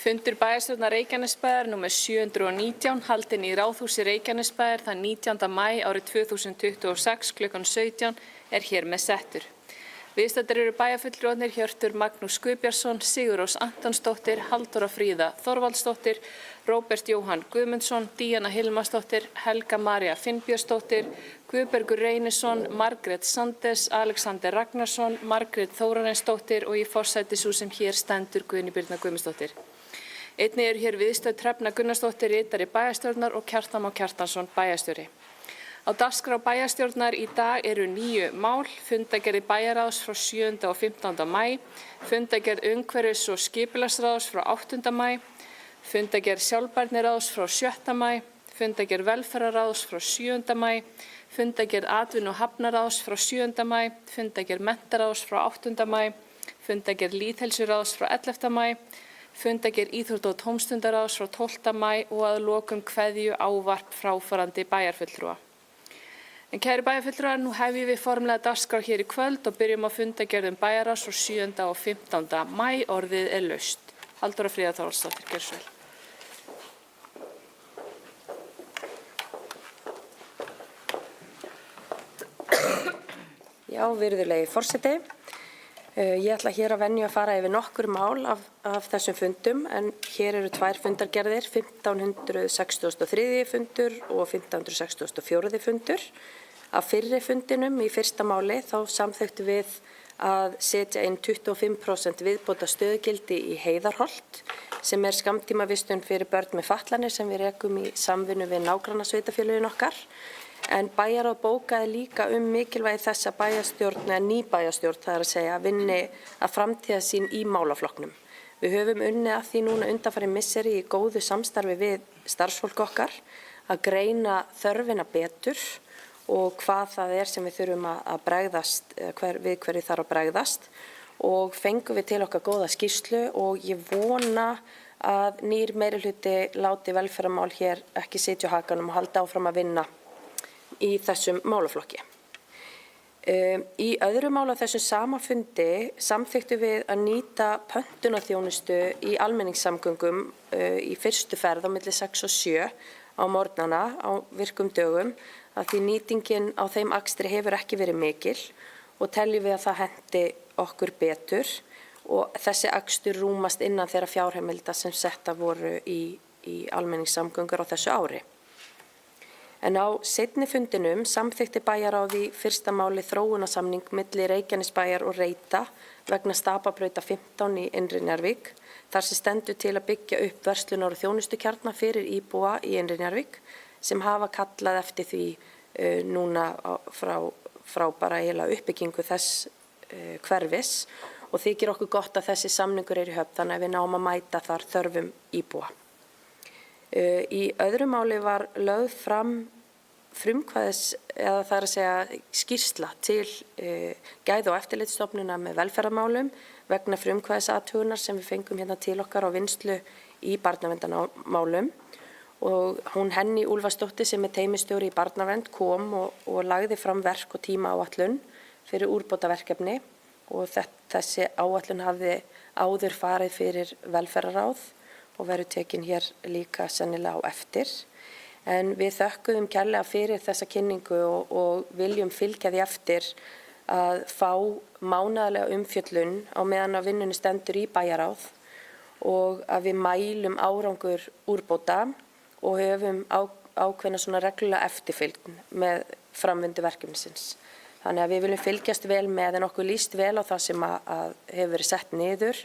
Fundur bæjarstjórnar Reykjanesbæjar númer 719 haldinn í Ráðhúsi Reykjanesbæjar þann 19. maí árið 2026 klukkan 17 er hér með settur. Viðstaddir eru bæjarfulltrúarnir Hjörtur Magnús Guðbjartsson, Sigurrós Antonsdóttir, Halldóra Fríða Þorvaldsdóttir, Róbert Jóhann Guðmundsson, Díana Hilmarsdóttir, Helga María Finnbjörnsdóttir, Guðbergur Reynisson, Margrét Sandes, Alexander Ragnarsson, Margrét Þórarinsdóttir og í forsætishús sem hér stendur Guðný Birna Guðmundsdóttir. Einnig eru hér viðstödd Hrefna Gunnarsdóttir, ritari bæjarstjórnar og Kjartan Már Kjartansson, bæjarstjóri. Á dagskrá bæjarstjórnar í dag eru 9 mál, fundargerð bæjarráðs frá 7. og 15. maí, fundargerð umhverfis- og skipulagsráðs frá 8. maí, fundargerð sjálfbærniráðs frá 7. maí, fundargerð velferðarráðs frá 7. maí, fundargerð atvinnu- og hafnaráðs frá 7. maí, fundargerð menntaráðs frá 8. maí, fundargerð lýðheilsuráðs frá 11. maí, fundargerð íþrótta- og tómstundaráðs frá 12. maí og að lokum kveðju ávarp fráfarandi bæjarfulltrúa. En kæru bæjarfulltrúar, nú hefjum við formlega dagskrá hér í kvöld og byrjum á fundargerðum bæjarráðs frá 7. og 15. maí. Orðið er laust. Halldóra Fríða Þorvaldsdóttir, gjörðu svo vel. Já, virðulegi forseti. Ég ætla hér að venju að fara yfir nokkur mál af þessum fundum, en hér eru 2 fundargerðir, 1563. fundur og 1564. fundur. Af fyrri fundinum í fyrsta máli þá samþykktum við að setja inn 25% viðbóta stöðugildi í Heiðarholt, sem er skammtímavistun fyrir börn með fatlanir sem við rekum í samvinnu við nágrannasveitarfélögin okkar. En bæjarráð bókaði líka mikilvægi þess að bæjarstjórn, eða ný bæjarstjórn, það er að segja, vinni að framtíða sín í málaflokknum. Við höfum unnið að því núna undanfarin misseri í góðu samstarfi við starfsfólk okkar að greina þörfina betur og hvað það er sem við þurfum að bregðast, við hverju þarf að bregðast, og fengum við til okkar góða skýrslu og ég vona að nýr meirihluti láti velferðarmál hér ekki sitja á hakanum og halda áfram að vinna í þessum málaflokki. Í öðru mála þessum sama fundi samþykktum við að nýta pöntunarþjónustu í almenningssamgöngum í fyrstu ferð á milli 6 og 7 á morgnana á virkum dögum, að því nýtingin á þeim akstri hefur ekki verið mikil og teljum við að það henti okkur betur og þessi akstur rúmast innan þeirra fjárheimilda sem setta voru í almenningssamgöngur á þessu ári. En á seinni fundinum samþykkti bæjarráð í fyrsta máli þróunarsamning milli Reykjanesbæjar og Reita vegna Stapabrautar 15 í Innri Njarðvík, þar sem stendur til að byggja upp verslunar- og þjónustukjarna fyrir íbúa í Innri Njarðvík sem hafa kallað eftir því núna frá bara eiginlega uppbyggingu þess hverfis og þykir okkur gott að þessi samningur er í höfn þannig að við náum að mæta þar þörfum íbúa. Í öðru máli var lögð fram frumkvæðis, eða það er að segja skýrsla til Gæða- og eftirlitsstofnunar með velferðarmálum vegna frumkvæðisathugunar sem við fengum hérna til okkar á vinnslu í barnaverndarmálum og hún Henný Úlfarsdóttir sem er teymistjóri í barnavernd kom og lagði fram verk- og tímaáætlun fyrir úrbótaverkefni og þessi áætlun hafði áður farið fyrir velferðarráð og verður tekin hér líka sennilega á eftir. En við þökkuðum kærlega fyrir þessa kynningu og viljum fylgja því eftir að fá mánaðarlega umfjöllun á meðan að vinnunni stendur í bæjarráð og að við mælum árangur úrbóta og höfum ákveðna svona reglulega eftirfylgn með framvindu verkefnisins. Þannig að við viljum fylgjast vel með en okkur líst vel á það sem að hefur verið sett niður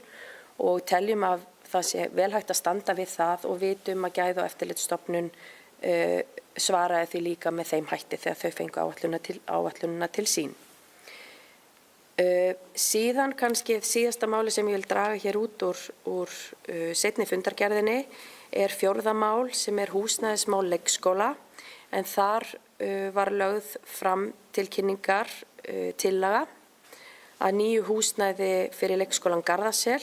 og teljum að það sé vel hægt að standa við það og vitum að Gæða- og eftirlitsstofnun svaraði því líka með þeim hætti þegar þau fengu áætlunina til sín. Síðan kannski síðasta máli sem ég vil draga hér út úr seinni fundargerðinni er 4. mál sem er húsnæðismál leikskóla en þar var lögð fram til kynningar tillaga að nýju húsnæði fyrir leikskólan Garðasel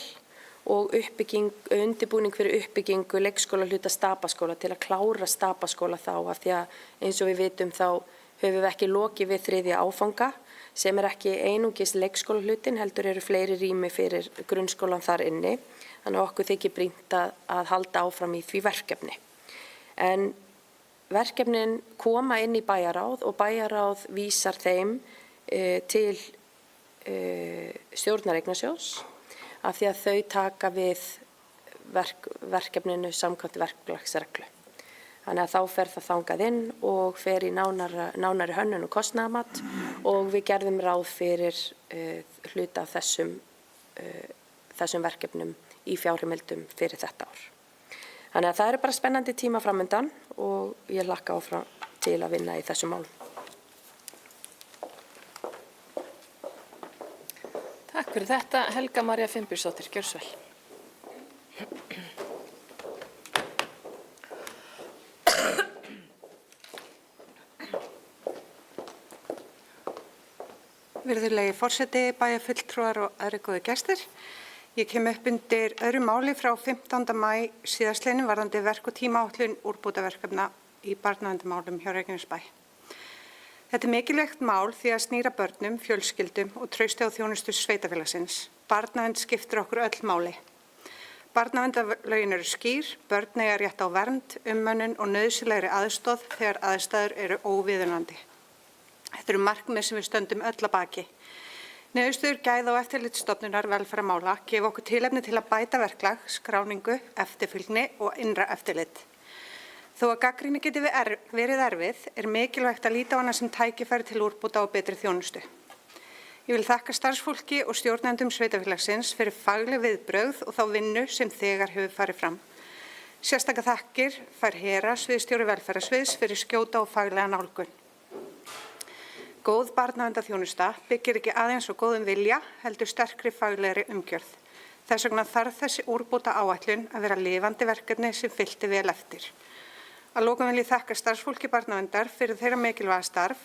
og undirbúning fyrir uppbyggingu leikskólahluta Stapaskóla til að klára Stapaskóla þá af því að eins og við vitum þá höfum við ekki lokið við 3. áfanga sem er ekki einungis leikskólahlutin heldur eru fleiri rými fyrir grunnskólan þar inni Þannig að okkur þykir brýnt að halda áfram í því verkefni. En verkefnin koma inn í bæjarráð og bæjarráð vísar þeim til stjórnareignasjóðs af því að þau taka við verkefninu samkvæmt verklagsreglu. Þannig að þá fer það þangað inn og fer í nánari hönnun og kostnaðarmat og við gerðum ráð fyrir hluta af þessum verkefnum í fjárheimildum fyrir þetta ár. Þannig að það eru bara spennandi tíma framundan og ég hlakka áfram til að vinna í þessum málum. Takk fyrir þetta, Helga María Finnbjörnsdóttir, gjörðu svo vel. Virðulegi forseti, bæjarfulltrúar og aðrir góðir gestir. Ég kem upp undir öðru máli frá 15. maí síðastliðnum varðandi verk- og tímaáætlun úrbótaverkefna í barnaverndarmálum hjá Reykjanesbæ. Þetta er mikilvægt mál því að snýra börnum, fjölskyldum og trausti á þjónustu sveitarfélagsins. Barnavernd skiptir okkur öll máli. Barnaverndarlögin eru skýr, börn eiga rétt á vernd, umönnun og nauðsynlegri aðstoð þegar aðstæður eru óviðunandi. Þetta eru markmið sem við stöndum öll að baki. Niðurstöður Gæða- og eftirlitsstofnunar velferðarmála gefa okkur tilefni til að bæta verklag, skráningu, eftirfylgni og innra eftirlit. Þó að gagnrýni geti verið erfið er mikilvægt að líta á hana sem tækifæri til úrbóta og betri þjónustu. Ég vil þakka starfsfólki og stjórnendum sveitarfélagsins fyrir fagleg viðbrögð og þá vinnu sem þegar hefur farið fram. Sérstaka þakkir fær Hera, sviðsstjóri velferðarsviðs, fyrir skjóta og faglega nálgun. Góð barnaverndarþjónusta byggir ekki aðeins á góðum vilja, heldur sterkri faglegri umgjörð. Þess vegna þarf þessi úrbóta áætlun að vera lifandi verkefni sem fylgdi vel eftir. Að lokum vil ég þakka starfsfólki barnaverndar fyrir þeirra mikilvæga starf.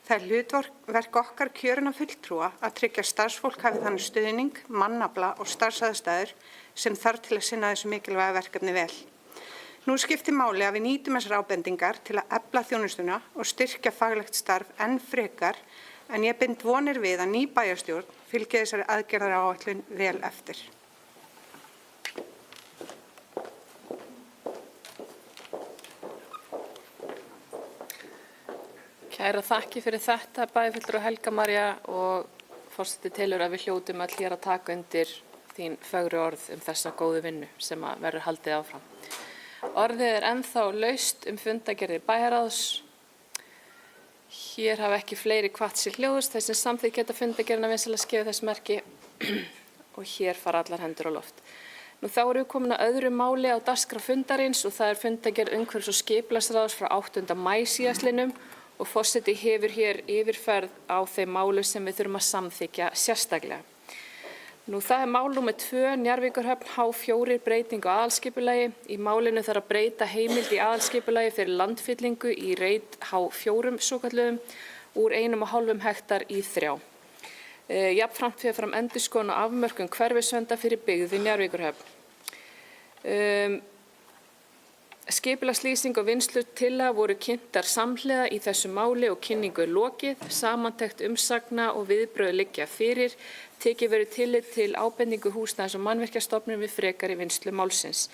Það er hlutverk okkar kjörinna fulltrúa að tryggja starfsfólk hafi þannig stuðning, mannafla og starfsaðstæður sem þarf til að sinna þessu mikilvæga verkefni vel. Nú skiptir máli að við nýtum þessar ábendingar til að efla þjónustuna og styrkja faglegt starf enn frekar, en ég bind vonir við að ný bæjarstjórn fylgi þessari aðgerðaráætlun vel eftir. Kæra þakki fyrir þetta, bæjarfulltrúi Helga María, og forseti telur að við hljótum öll hér að taka undir þín fögru orð þessa góðu vinnu sem verður haldið áfram. Orðið er ennþá laust fundagerðir bæjarráðs. Hér hafa ekki fleiri hvatt sér hljóðust, þeir sem samþykkt geta fundagerðina vinsamlega skefið þess merki og hér fara allar hendur á loft. Nú þá erum við komin að öðru máli á dagskrá fundarins og það er fundagerð umhverfis- og skipulagsráðs frá 8. maí síðastliðnum og forseti hefur hér yfirferð á þeim málum sem við þurfum að samþykkja sérstaklega. Nú það er mál númer 2, Njarðvíkurhöfn H4 breytingu á aðalskipulagi. Í málinu þarf að breyta heimild í aðalskipulagi fyrir landfyllingu í reit H4 svokallaðum úr 1,5 hektar í 3. Jafnframt fer fram endurskoðun á afmörkun hverfisvernda fyrir byggð við Njarðvíkurhöfn. Skipulagslýsing og vinnslutillaga voru kynntar samhliða í þessu máli og kynningu er lokið. Samantekt umsagna og viðbrögð liggja fyrir. Tekið verður tillit til ábendingu Húsnæðis- og mannvirkjastofnunar við frekari vinnslu málsins.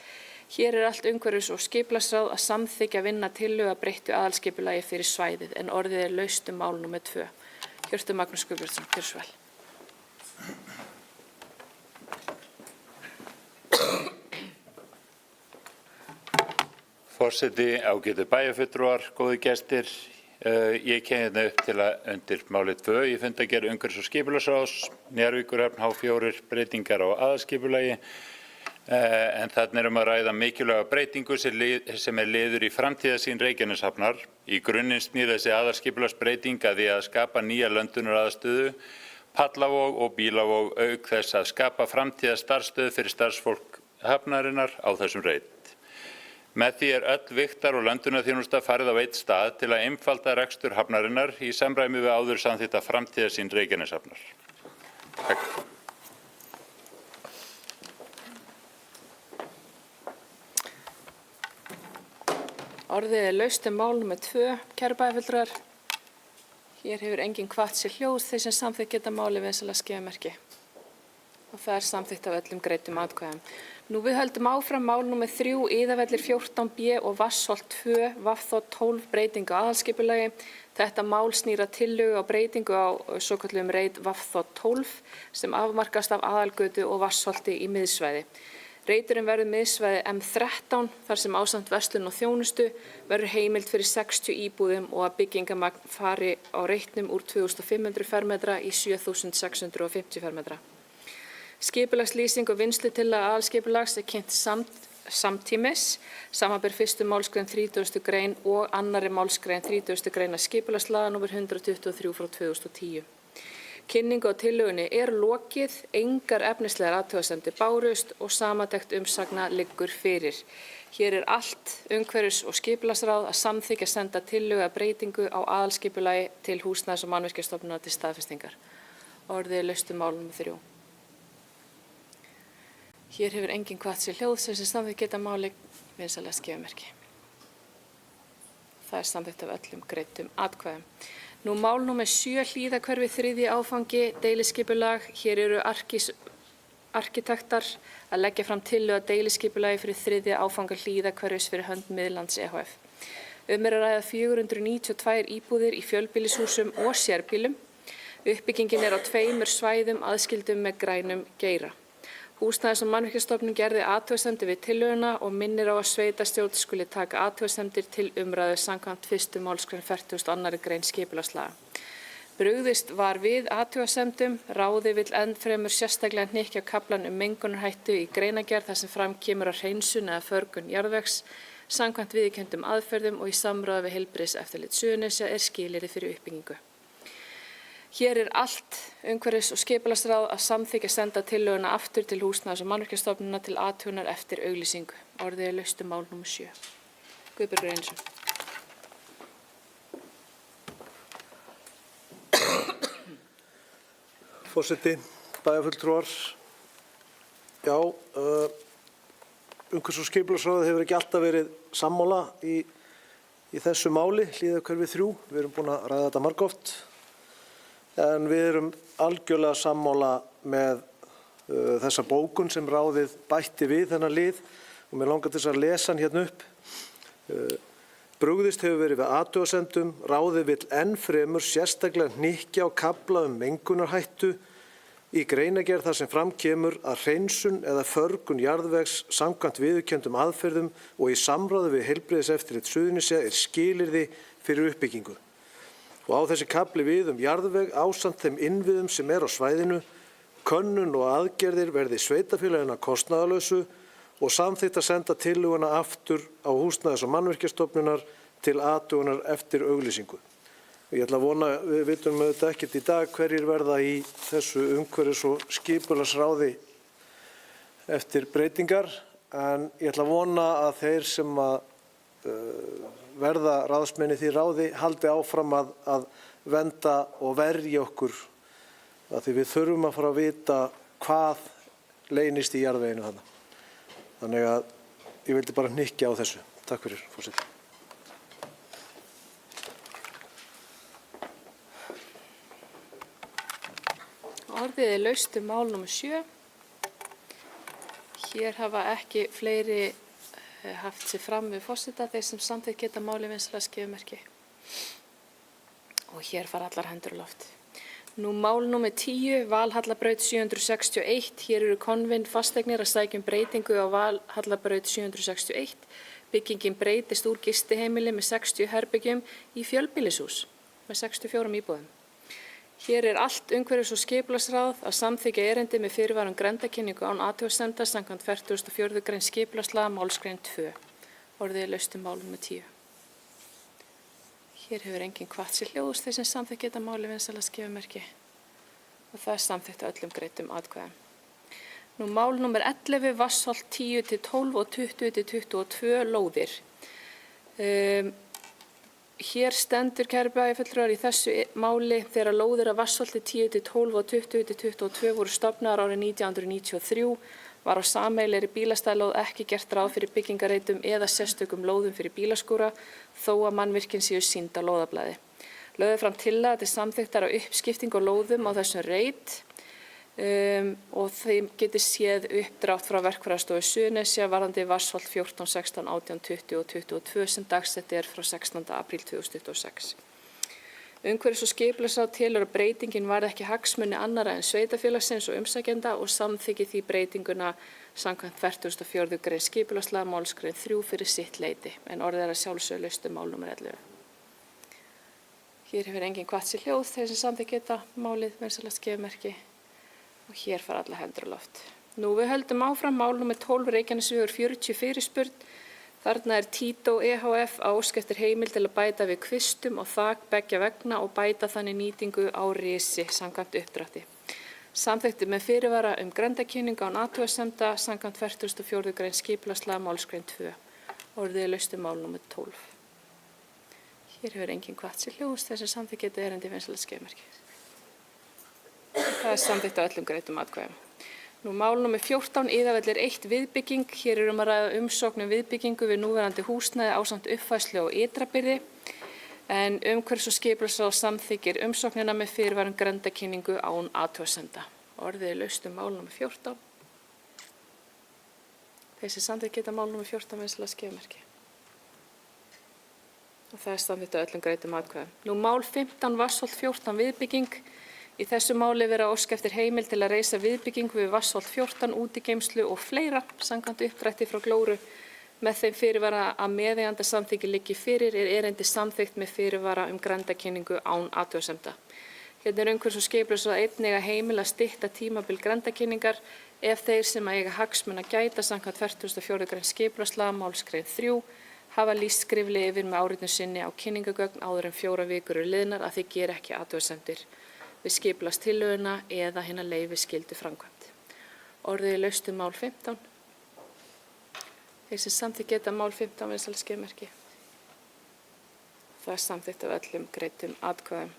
Hér er allt umhverfis- og skipulagsráð að samþykkja vinna tillögu að breyttu aðalskipulagi fyrir svæðið en orðið er laust mál númer 2. Hjörtur Magnús Guðbjörnsson, gjörðu svo vel. Forseti, ágætu bæjarfulltrúar, góðir gestir. Ég kem hérna upp til að undir máli 2 í fundagerð umhverfis- og skipulagsráðs, Njarðvíkurhöfn H4 breytingar á aðalskipulagi. En þarna að ræða mikilvæga breytingu sem er liður í framtíðarsýn Reykjaneshafnar. Í grunninn snýr þessi aðalskipulagsbreyting að því að skapa nýja löndunaraðstöðu, Pallavog og Bílavog, auk þess að skapa framtíðarstarfsstöð fyrir starfsfólk hafnarinnar á þessum reit. Með því er öll vigtar- og löndunarþjónusta farið á einn stað til að einfalda rekstur hafnarinnar í samræmi við áður samþykkta framtíðarsýn Reykjaneshafnar. Takk. Orðið er laust mál númer 2, kæru bæjarfulltrúar. Hér hefur enginn hvatt sér hljóð, þeir sem samþykkt geta máli vinsamlega skefið merki. Og það er samþykkt af öllum greiddum atkvæðum. Við höldum áfram mál nr. 3, Iðavellir 14B og Vatnsholt 2, VAFþ 12 breytingu á aðalskipulagi. Þetta mál snýr að tillögu á breytingu á svokölluðum reit VAFþ 12 sem afmarkast af aðalgötu og Vatnsholti í miðsvæði. Reiturinn verður miðsvæði M13 þar sem ásamt verslun og þjónustu verður heimild fyrir 60 íbúðum og að byggingamagn fari á reitnum úr 2500 fermetra í 7650 fermetra. Skipulagslýsing og vinnslutillaga aðalskipulags er kynnt samtímis, samanber 1. málsgrein 30. grein og 2. málsgrein 30. grein skipulagslaga nr. 123 frá 2010. Kynningu á tillögunni er lokið, engar efnislegar athugasemdir bárust og samantekt umsagna liggur fyrir. Hér er allt umhverfis- og skipulagsráð að samþykkja senda tillögu að breytingu á aðalskipulagi til Húsnæðis- og mannvirkjastofnunar til staðfestingar. Orðið er laust mál nr. 3. Hér hefur enginn hvatt sér hljóðs sem samþykkt geta máli vinsamlega skjöfumerki. Það er samþykkt af öllum greiddum atkvæðum. Mál nr. 7, Hlíðahverfi 3. áfangi, deiliskipulag. Hér eru arkitektar að leggja fram tillögu að deiliskipulagi fyrir 3. áfanga Hlíðahverfis fyrir hönd Miðlands EHF. Er að ræða 492 íbúðir í fjölbýlishúsum og sérbýlum. Uppbyggingin er á 2 svæðum aðskildum með grænum geira. Húsnæðis- og mannvirkjastofnun gerði athugasemdir við tillöguna og minnir á að sveitarstjórn skuli taka athugasemdir til umræðu samkvæmt 1. málsgrein 42. grein skipulagslaga. Brugðist var við athugasemdum, ráði vill ennfremur sérstaklega hnykkja á kaflann mengunarhættu í greinargerð þar sem fram kemur að hreinsun eða förgun jarðvegs samkvæmt viðurkenndum aðferðum og í samráði við heilbrigðiseftirlit Suðurnesja er skilyrði fyrir uppbyggingu. Hér er allt umhverfis- og skipulagsráð að samþykkja senda tillöguna aftur til Húsnæðis- og mannvirkjastofnunar til athugunar eftir auglýsingu. Orðið er laust mál nr. 7. Guðbergur Einarsson. Forseti, bæjarfulltrúar. Já, umhverfis- og skipulagsráðið hefur ekki alltaf verið sammála í þessu máli, Hlíðahverfi 3. Við erum búin að ræða þetta margoft. En við erum algjörlega sammála með þessa bókun sem ráðið bætti við þennan lið og mér langar til þess að lesa hann hérna upp. Brugðist hefur verið við athugasemdum, ráðið vill ennfremur sérstaklega hnykkja á kafla mengunarhættu í greinargerð þar sem fram kemur að hreinsun eða förgun jarðvegs samkvæmt viðurkenndum aðferðum og í samráði við heilbrigðiseftirlit Suðurnesja er skilyrði fyrir uppbyggingu. Og á þessi kafli við jarðveg ásamt þeim innviðum sem er á svæðinu, könnun og aðgerðir verði sveitarfélaginu kostnaðarlausu og samþykkt að senda tillöguna aftur á Húsnæðis- og mannvirkjastofnunar til athugunar eftir auglýsingu. Ég ætla að vona, við vitum auðvitað ekkert í dag hverjir verða í þessu umhverfis- og skipulagsráði eftir breytingar, en ég ætla að vona að þeir sem að verða ráðsmenn í því ráði haldi áfram að vernda og verja okkur af því við þurfum að fara að vita hvað leynist í jarðveginu þarna. Þannig að ég vildi bara hnykkja á þessu. Takk fyrir, forseti. Orðið er laust mál nr. 7. Hér hafa ekki fleiri haft sér fram við forseta þeir sem samþykkt geta máli vinsamlega skjöfumerki. Og hér fara allar hendur á loft. Mál nr. 10, Valhallabraut 761. Hér eru Konvind fasteignir að sækja breytingu á Valhallabraut 761. Byggingin breytist úr gistiheimili með 60 herbyggjum í fjölbýlishús með 64 íbúðum. Hér er allt umhverfis- og skipulagsráð að samþykkja erindi með fyrirvara grenndarkynningu án athugasemda samkvæmt 44. grein skipulagslaga málsgrein 2. Orðið er laust mál nr. 10. Hér hefur enginn hvatt sér hljóðs þeir sem samþykkt geta máli vinsamlega skjöfumerki og það er samþykkt að öllum greiddum atkvæðum. Mál nr. 11, Vatnsholt 10-12 og 20-22 lóðir. Hér stendur, kæru bæjarfulltrúar, í þessu máli þegar lóðir af Vatnsholti 10-12 og 20-22 voru stofnaðar árið 1993 var á sameiginlegri bílastæðalóð ekki gert ráð fyrir byggingareitum eða sérstökum lóðum fyrir bílaskúra þó að mannvirkin séu sýnd á lóðablaði. Lögðu fram tillaga til samþykktar á uppskiptingu á lóðum á þessum reit. og þeim geti séð uppdrátt frá Verkfræðistofu Suðurnesja varðandi vatnsfall 14, 16, 18, 20 og 22 sem dagsett er frá 16. apríl 2026. Umhverfis- og skipulagsráð telur að breytingin varði ekki hagsmuni annarra en sveitarfélagsins og umsækjenda og samþykki því breytinguna samkvæmt 44. grein skipulagslaga málsgrein 3 fyrir sitt leyti, en orðið er að sjálfsögðu laust mál nr. 11. Hér hefur enginn kvatt sér hljóð þeir sem samþykki þetta málið vinsamlegt skefmerki og hér fara alla hendur á loft. Nú við höldum áfram mál nr. 12 Reykjanesvegur 40 fyrirspurn. Þarna er Tító EHF að óska eftir heimild til að bæta við kvistum og þak beggja vegna og bæta þannig nýtingu á risi samkvæmt uppdrætti. Samþykkti með fyrirvara grenndarkynningu án athugasemda samkvæmt 44. grein skipulagslaga málsgrein 2. Orðið er laust mál nr. 12. Hér hefur enginn kvatt sér hljóðs þessi samþykki þetta erindi vinsamlegt skefmerki. Það er samþykkt á öllum greiddum atkvæðum. Nú mál nr. 14 Iðavellir 1 viðbygging. Hér er að ræða umsókn viðbyggingu við núverandi húsnæði ásamt uppfærslu og ytrabyrði. En umhverfis- og skipulagsráð samþykkir umsóknina með fyrirvara grenndarkynningu án athugasemda. Orðið er laust mál nr. 14. Þessi samþykki þetta mál nr. 14 vinsamlegt skefmerki. Og það er samþykkt á öllum greiddum atkvæðum. Nú mál 15 Vatnsholt 14 viðbygging. Í þessu máli vera ósk eftir heimild til að reisa viðbyggingu við Vatnsholt 14 útigeymslu og fleira samkvæmt uppdrætti frá Glóru með þeim fyrirvara að meðeigandi samþykki liggi fyrir er erindi samþykkt með fyrirvara grenndarkynningu án athugasemda. Hérna er umhverfis- og skipulagsráð einnig að heimila stytta tímabil grenndarkynningar ef þeir sem eiga hagsmuna gæta samkvæmt 44. grein skipulagslaga málsgrein 3 hafa lýst skriflega yfir með áritun sinni á kynningagögn áður en 4 vikur eru liðnar að þeir gera ekki athugasemdir við skipulagstillöguna eða hina leyfisskyldu framkvæmd. Orðið er laust mál 15. Þeir sem samþykki þetta mál 15 vinsamlegt skefmerki. Það er samþykkt af öllum greiddum atkvæðum.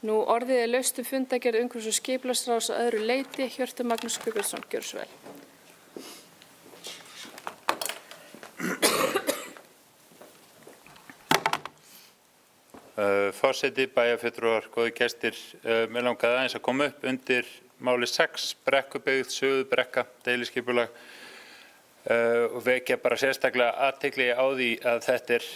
Nú orðið er laust fundargerð umhverfis- og skipulagsráðs að öðru leyti. Hjörtur Magnús Guðbjörnsson, gjörðu svo vel. Forseti, bæjarfulltrúar, góðir gestir, mig langaði aðeins að koma upp undir máli 6, Brekkubyggð, Suðurbrekka, deiliskipulag og vekja bara sérstaklega athygli á því að þetta er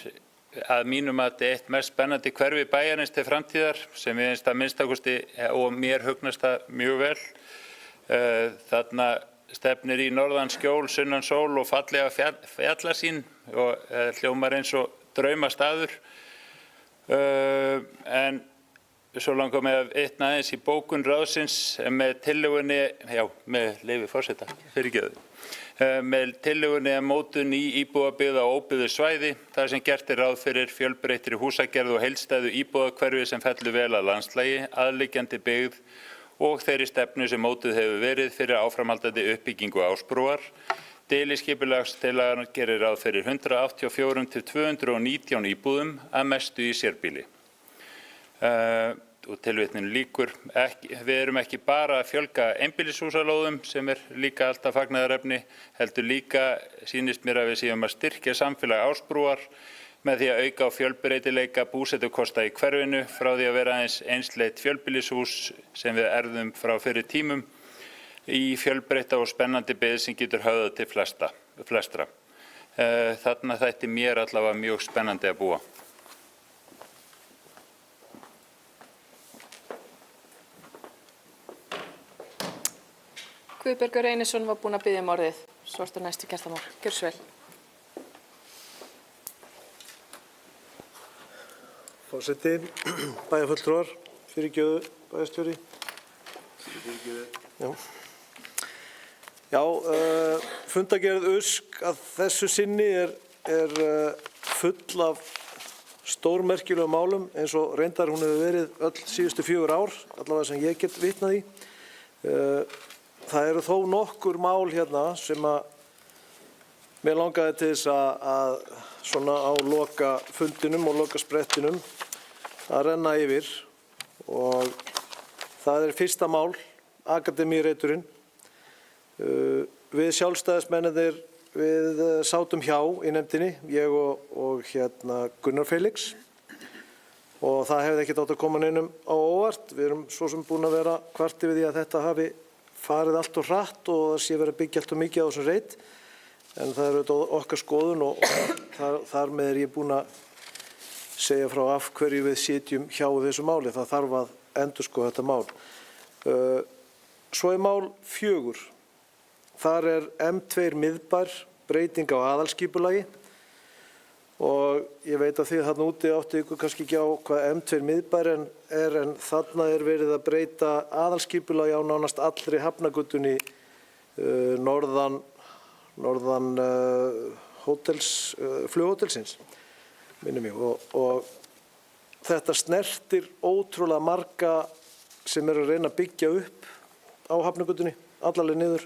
að mínum mati eitt mest spennandi hverfi bæjarins til framtíðar sem við finnst að minnstakosti og mér hugnast það mjög vel. Þarna stefnir í norðan skjól, sunnan sól og fallega fjallasýn og hljómar eins og draumastaður. En svo langar mig að vitna aðeins í bókun ráðsins með tillögunni, með leyfi forseta, fyrirgefðu, með tillögunni mótun í íbúðabyggð á óbyggðu svæði, þar sem gert er ráð fyrir fjölbreyttri húsagerð og heildstæðu íbúðahverfi sem fellur vel að landslagi, aðliggjandi byggð og þeirri stefnu sem mótuð hefur verið fyrir áframhaldandi uppbyggingu Ásbrúar. Deiliskipulagstillagan gerir ráð fyrir 184 til 219 íbúðum að mestu í sérbýli. Og tilvitnun lýkur, við erum ekki bara að fjölga einbýlishúsalóðum sem er líka alltaf fagnaðarefni, heldur líka sýnist mér að við séum að styrkja samfélag Ásbrúar með því að auka á fjölbreytileika búsetukosta í hverfinu frá því að vera aðeins einsleitt fjölbýlishús sem við erfðum frá fyrri tímum í fjölbreytta og spennandi byggð sem getur höfðað til flestra. Þarna þætti mér allavega mjög spennandi að búa. Guðbergur Einarsson var búinn að biðja orðið. Svo ertu næstu Kjartan Már. Gjörðu svo vel. Forseti, bæjarfulltrúar, fyrirgefðu, bæjarstjóri. Já, fundargerð USK að þessu sinni er full af stórmerkilegum málum eins og reyndar hún hefur verið öll síðustu 4 ár, allavega sem ég get vitnað í. Það eru þó nokkur mál hérna sem að mér langaði til þess að svona á loka fundinum og loka sprettinum að renna yfir og það er fyrsta mál, Akademíreiturinn. Við sjálfstæðismennirnir við sátum hjá í nefndinni, ég og Gunnar Felix og það hefði ekkert átt að koma neinum á óvart. Við erum svo sem búin að vera kvarti við því að þetta hafi farið allt og hratt og það sé verið að byggja allt og mikið á þessum reit. En það er auðvitað okkar skoðun og þar með er ég búin að segja frá af hverju við sitjum hjá þessu máli. Það þarf að endurskoða þetta mál. Svo er mál 4. Þar er M2 Miðbær, breyting á aðalskipulagi. Og ég veit að þið þarna úti áttu ykkur kannski ekki á hvað M2 Miðbær er, en þarna er verið að breyta aðalskipulagi á nánast allri Hafnargötunni norðan flughótelsins, minnir mig. Og þetta snertir ótrúlega marga sem eru að reyna að byggja upp á Hafnargötunni, allarleið niður.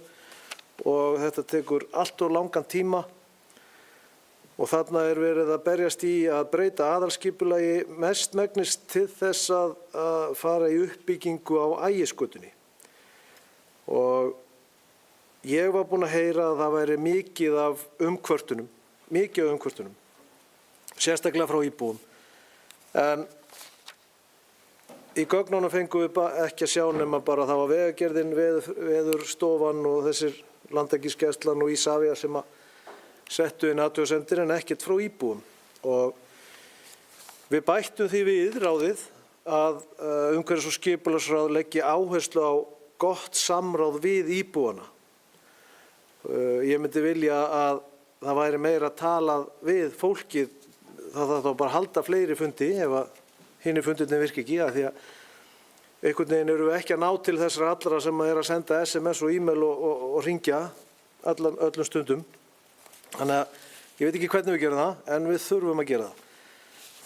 Og þetta tekur allt of langan tíma. Og þarna er verið að berjast í að breyta aðalskipulagi mestmegnis til þess að fara í uppbyggingu á Ægisgötunni. Og ég var búinn að heyra að það væri mikið af umkvörtunum, sérstaklega frá íbúum. En í gögnunum fengum við ekki að sjá nema bara það var Vegagerðin, Veðurstofan og þessir Landhelgisgæslan og Isavia sem að settu inn athugasemdir en ekkert frá íbúum. Og við bættum því við ráðið að umhverfis- og skipulagsráð leggi áherslu á gott samráð við íbúana. Ég myndi vilja að það væri meira talað við fólkið. Það þarf þá bara að halda fleiri fundi ef að hinir fundirnir virki ekki, af því að einhvern veginn eru við ekki að ná til þessara allra sem er að senda SMS og e-mail og hringja öllum stundum. Þannig að ég veit ekki hvernig við gerum það, en við þurfum að gera það.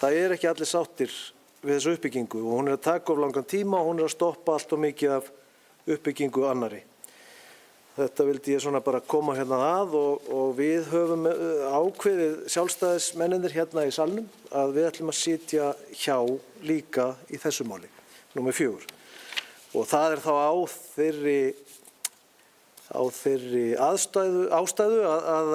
Það er ekki allir sáttir við þessu uppbyggingu og hún er að taka of langan tíma og hún er að stoppa allt og mikið af uppbyggingu annarri. Þetta vildi ég svona bara koma hérna að og við höfum ákveðið sjálfstæðismennirnir hérna í salnum að við ætlum að sitja hjá líka í þessu máli, númer 4. Og það er þá á þeirri ástæðu að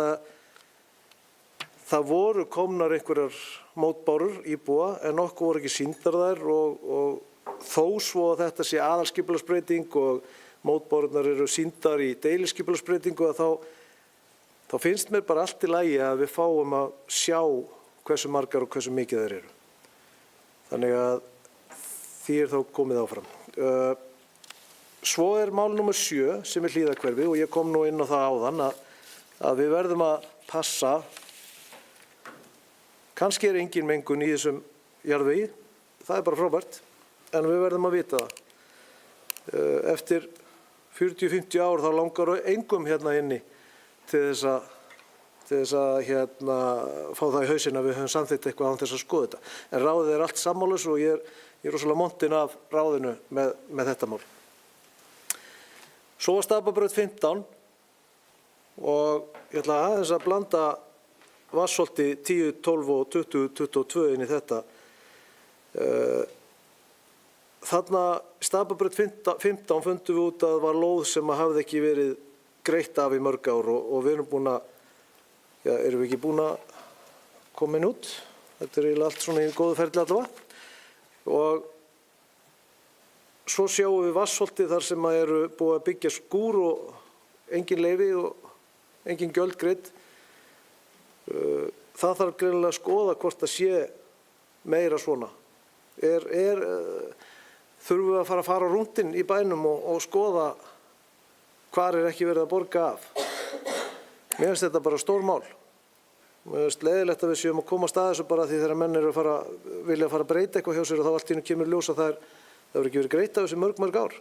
það voru komnar einhverjar mótbárur íbúa en okkur voru ekki sýndar þær og þó svo að þetta sé aðalskipulagsbreyting og mótbárurnar eru sýndar í deiliskipulagsbreytingu að þá finnst mér bara allt í lagi að við fáum að sjá hversu margar og hversu mikið þeir eru. Þannig að því er þá komið áfram. Svo er mál númer 7 sem er Hlíðahverfi og ég kom nú inn á það áðan að við verðum að passa. Kannski er engin mengun í þessum jarðvegi, það er bara frábært, en við verðum að vita það. Eftir 40-50 ár þá langar engum hérna inni til þess að fá það í hausinn að við höfum samþykkt eitthvað án þess að skoða þetta. En ráðið er allt sammálaus og ég er rosalega montinn af ráðinu með þetta mál. Svo var Stapabraut 15 og ég ætla aðeins að blanda Vatnsholti 10, 12 og 20, 22 inn í þetta. Þarna Stapabraut 15 fundum við út að það var lóð sem hafði ekki verið greitt af í mörg ár og við erum búin að, erum við ekki búin að koma inn út? Þetta er eiginlega allt svona í góðu ferli allavega. Og svo sjáum við Vatnsholti þar sem eru búið að byggja skúr og engin leyfi og engin gjöld greidd. Það þarf greinilega að skoða hvort það sé meira svona. Þurfum við að fara á rúndinn í bænum og skoða hvar er ekki verið að borga af. Mér finnst þetta bara stór mál. Mér finnst leiðilegt að við séum að komast að þessu bara því þegar menn eru vilja að fara að breyta eitthvað hjá sér og þá allt í einu kemur ljós að það hefur ekki verið greitt af þessu mörg ár.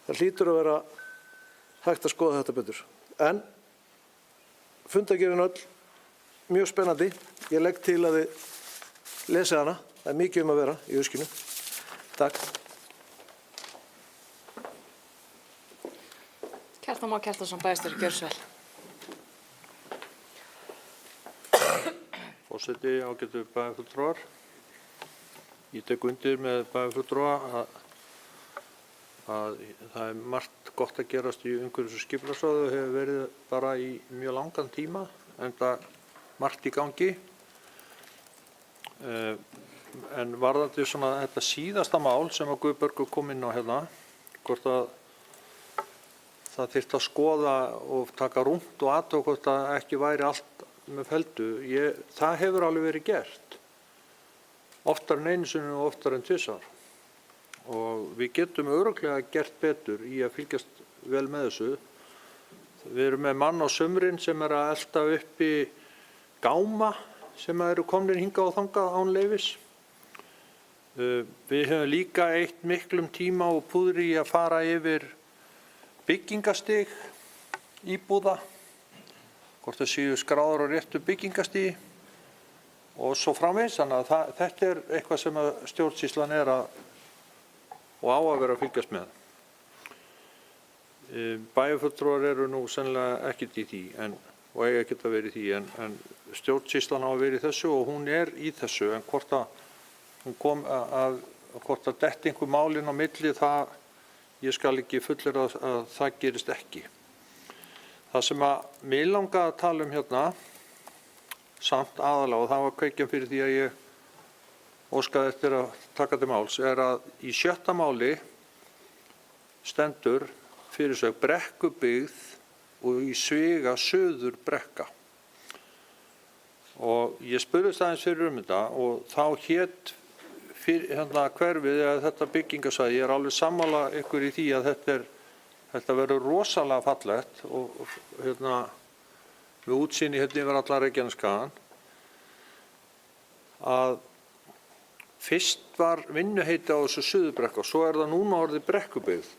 Það hlýtur að vera hægt að skoða þetta betur. En fundargerðin öll mjög spennandi. Ég legg til að þið lesið hana. Það er mikið að vera í öskinu. Takk. Kjartan Már Kjartansson, bæjarstjóri, gjörðu svo vel. Forseti, ágætu bæjarfulltrúar. Ég tek undir með bæjarfulltrúa að það er margt gott að gerast í umhverfis- og skipulagsráði og hefur verið bara í mjög langan tíma, enda margt í gangi. En varðandi svona þetta síðasta mál sem að Guðbergur kom inn á hérna, hvort að það þyrfti að skoða og taka rúmt og athuga hvort að ekki væri allt með felldu, það hefur alveg verið gert. Oftar en einu sinni og oftar en tvisvar. Og við getum örugglega gert betur í að fylgjast vel með þessu. Við erum með mann á sumrin sem að elta uppi gáma sem eru komnir hingað og þangað án leyfis. Við höfum líka eytt miklum tíma og púðri í að fara yfir byggingastig íbúða, hvort það séu skráður á réttu byggingastig og svo framvegis. Þannig að þetta er eitthvað sem að stjórnsýslan er og á að vera að fylgjast með. Bæjarfulltrúar eru nú sennilega ekkert í því og eiga ekkert að vera í því, en stjórnsýslan á að vera í þessu og hún er í þessu, en hvort að detti einhver málin á milli, ég skal ekki fullir að það gerist ekki. Það sem að mig langaði að tala hérna, samt aðalega, og það var kveikjan fyrir því að ég óskaði eftir að taka til máls, er að í 6. máli stendur fyrirsögn Brekkubyggð og í Sviga Suður Brekka. Og ég spurðist aðeins fyrir þetta og þá hét hverfið eða þetta byggingasvæði, ég er alveg sammála ykkur í því að þetta verður rosalega fallegt og við útsýni yfir allan Reykjanesskagann, að fyrst var vinnuheiti á þessu Suðurbrekka og svo er það núna orðið Brekkubyggð.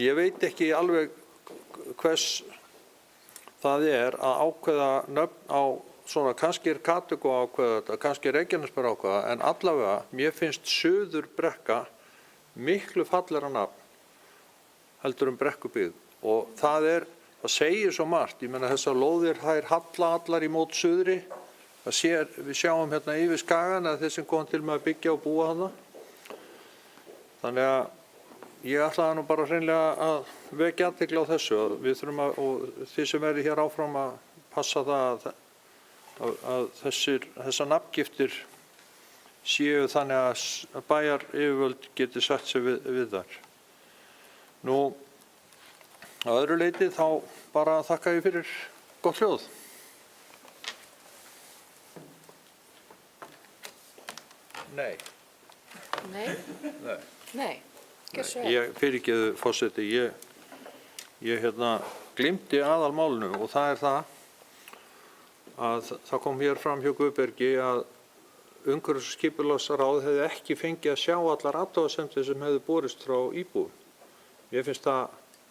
Ég veit ekki alveg hvers það er að ákveða nöfn á svona, kannski er Katugó ákveða þetta, kannski er Reykjanesbær ákveða, en allavega mér finnst Suðurbrekka miklu fallegra nafn heldur Brekkubyggð og það segir svo margt. Ég meina þessar lóðir þær halla allar í mót suðri, við sjáum hérna yfir skagan að þeir sem kom til með að byggja og búa þarna. Þannig að ég ætlaði nú bara hreinlega að vekja athygli á þessu. Við þurfum og þið sem verið hér áfram að passa það að þessar nafngiftir séu þannig að bæjar yfirvöld geti sett sig við þar. Nú, að öðru leyti þá bara þakka ég fyrir gott hljóð. Nei. Nei? Nei. Nei. Ég fyrirgeðu forseti, ég gleymdi aðalmálinu og það er það að það kom hér fram hjá Guðbergi að umhverfis- og skipulagsráð hefði ekki fengið að sjá allar athugasemdir sem hefðu borist frá íbúum. Mér finnst það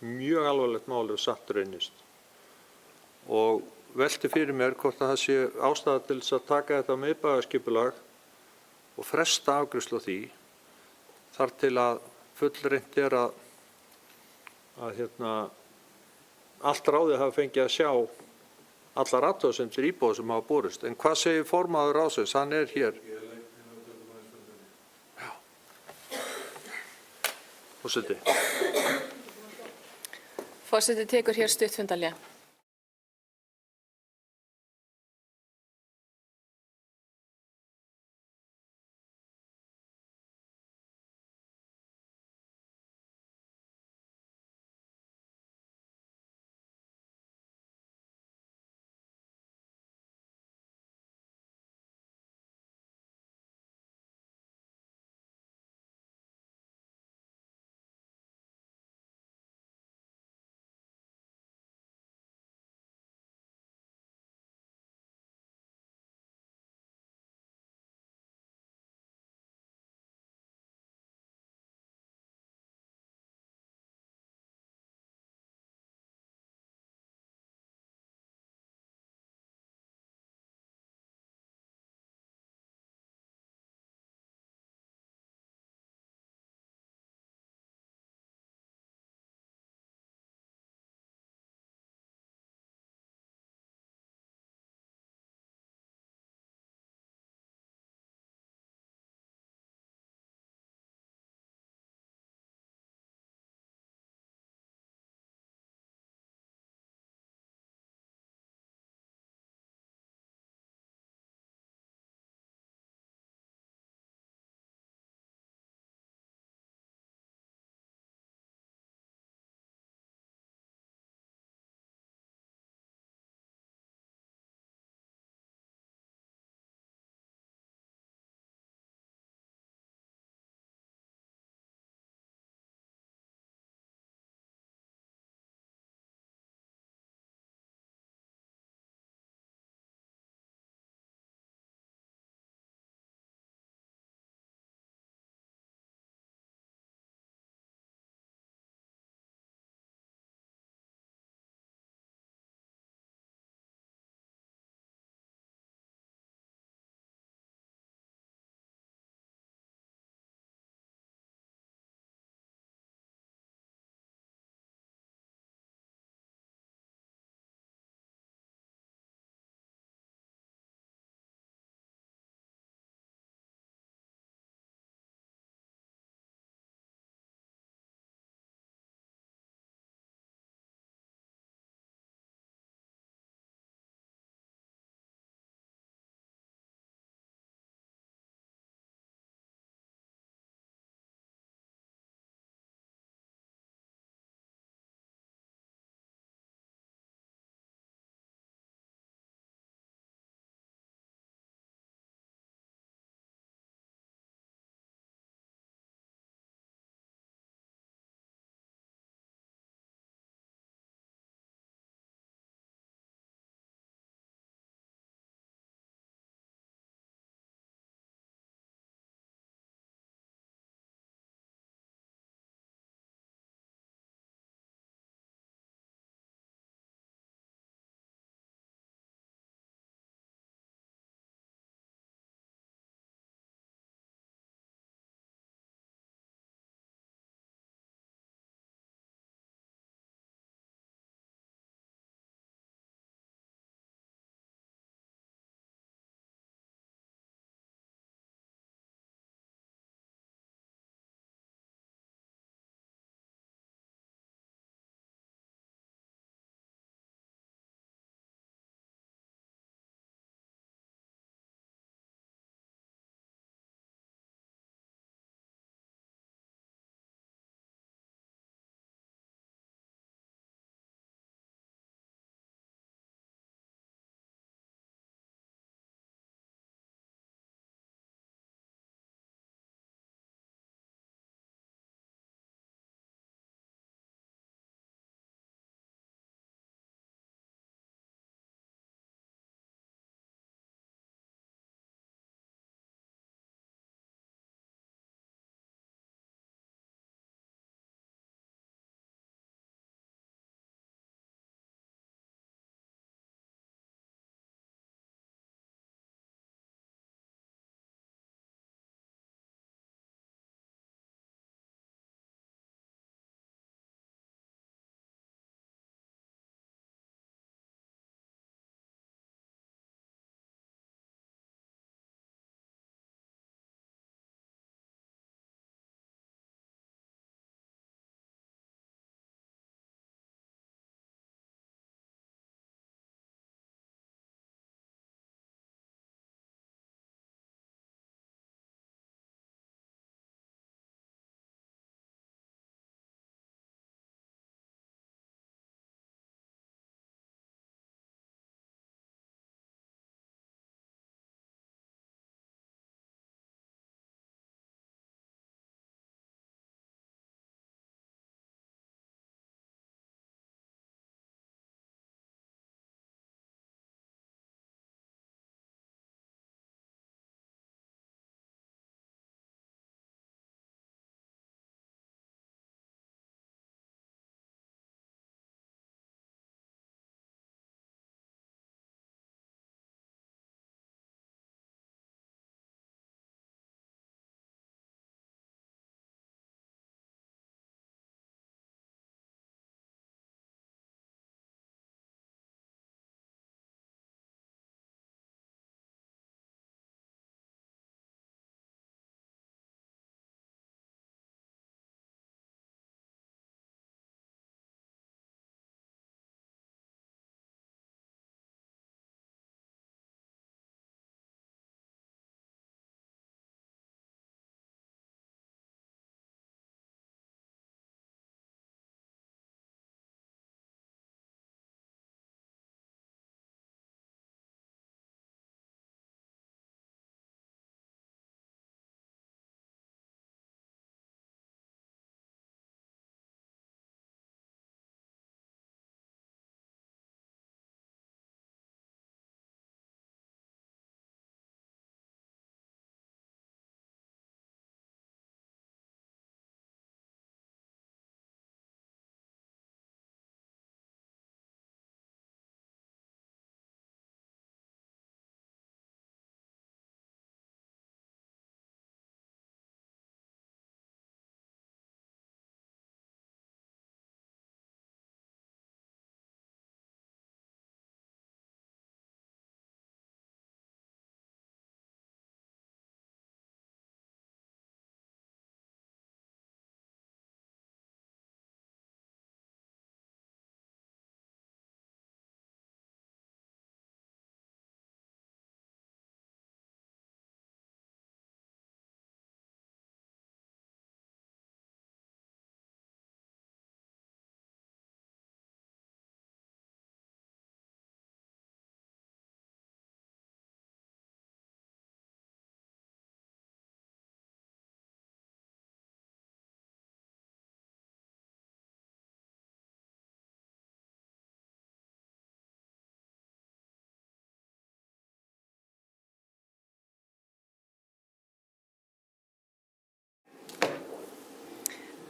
mjög alvarlegt mál ef satt reynist og velti fyrir mér hvort að það sé ástæða til þess að taka þetta miðbæjarskipulag og fresta afgreiðslu á því þar til að fullreynt er að allt ráðið hafi fengið að sjá allar athugasemdir íbúa sem hafa borist. En hvað segir formaður ráðsins? Hann er hér. Já. Forseti. Forseti tekur hér stutt fundarhlé.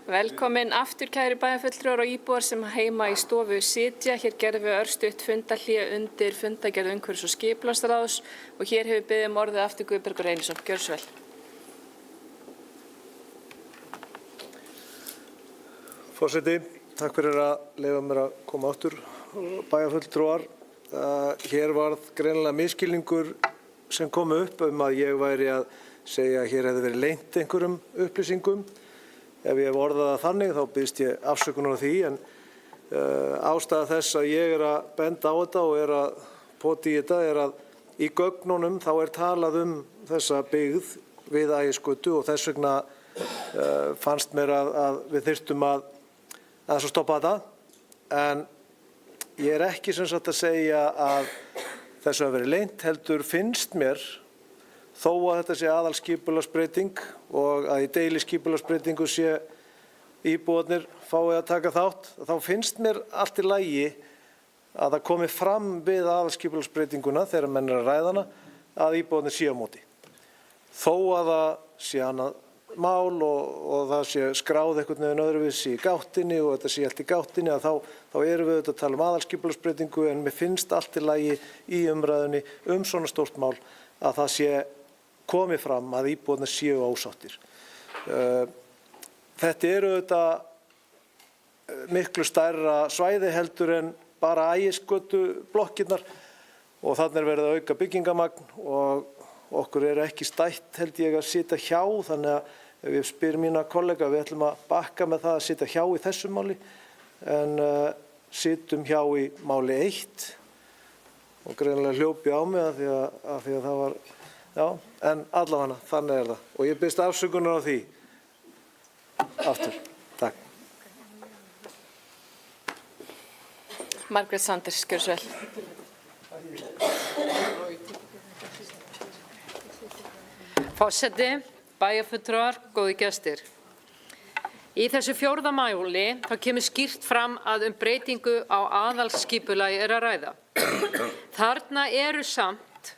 Velkomin aftur kæri bæjarfulltrúar og íbúar sem heima í stofu sitja. Hér gerðum við örstutt fundarhlé undir fundargerð umhverfis- og skipulagsráðs og hér hefur beðið orðið aftur Guðbergur Einarsson. Gjörðu svo vel. Forseti, takk fyrir að leyfa mér að koma aftur. Bæjarfulltrúar, hér varð greinilega misskilningur sem kom upp að ég væri að segja að hér hefði verið leynt einhverjum upplýsingum. Ef ég hef orðað það þannig þá biðst ég afsökunar á því, en ástæða þess að ég að benda á þetta og að pota í þetta að í gögnunum þá talað þessa byggð við Ægisgötu og þess vegna fannst mér að við þyrftum að stoppa þetta. En ég ekki sem sagt að segja að þessu hafi verið leynt, heldur finnst mér þó að þetta sé aðalskipulagsbreyting og að í deiliskipulagsbreytingu sé íbúarnir fái að taka þátt, þá finnst mér allt í lagi að það komi fram við aðalskipulagsbreytinguna þegar menn að ræða hana að íbúarnir sé á móti. Þó að það sé annað mál og það sé skráð einhvern veginn öðruvísi í gáttinni og þetta sé allt í gáttinni, að þá erum við að tala aðalskipulagsbreytingu, en mér finnst allt í lagi í umræðunni svona stórt mál að það sé komið fram að íbúarnir séu ósáttir. Þetta þetta miklu stærra svæði heldur en bara Ægisgötu blokkirnar og þarna verið að auka byggingamagn og okkur ekki stætt held ég að sitja hjá, þannig að ef ég spyr mína kollega, við ætlum að bakka með það að sitja hjá í þessu máli, en sitjum hjá í máli 1 og greinilega hljópi á mig af því að það var, já, en allavega þannig það. Og ég biðst afsökunar á því aftur. Takk. Margrét Sanders, gjörðu svo vel. Forseti, bæjarfulltrúar, góðir gestir. Í þessu 4. máli þá kemur skýrt fram að breytingu á aðalskipulagi að ræða. Þarna samt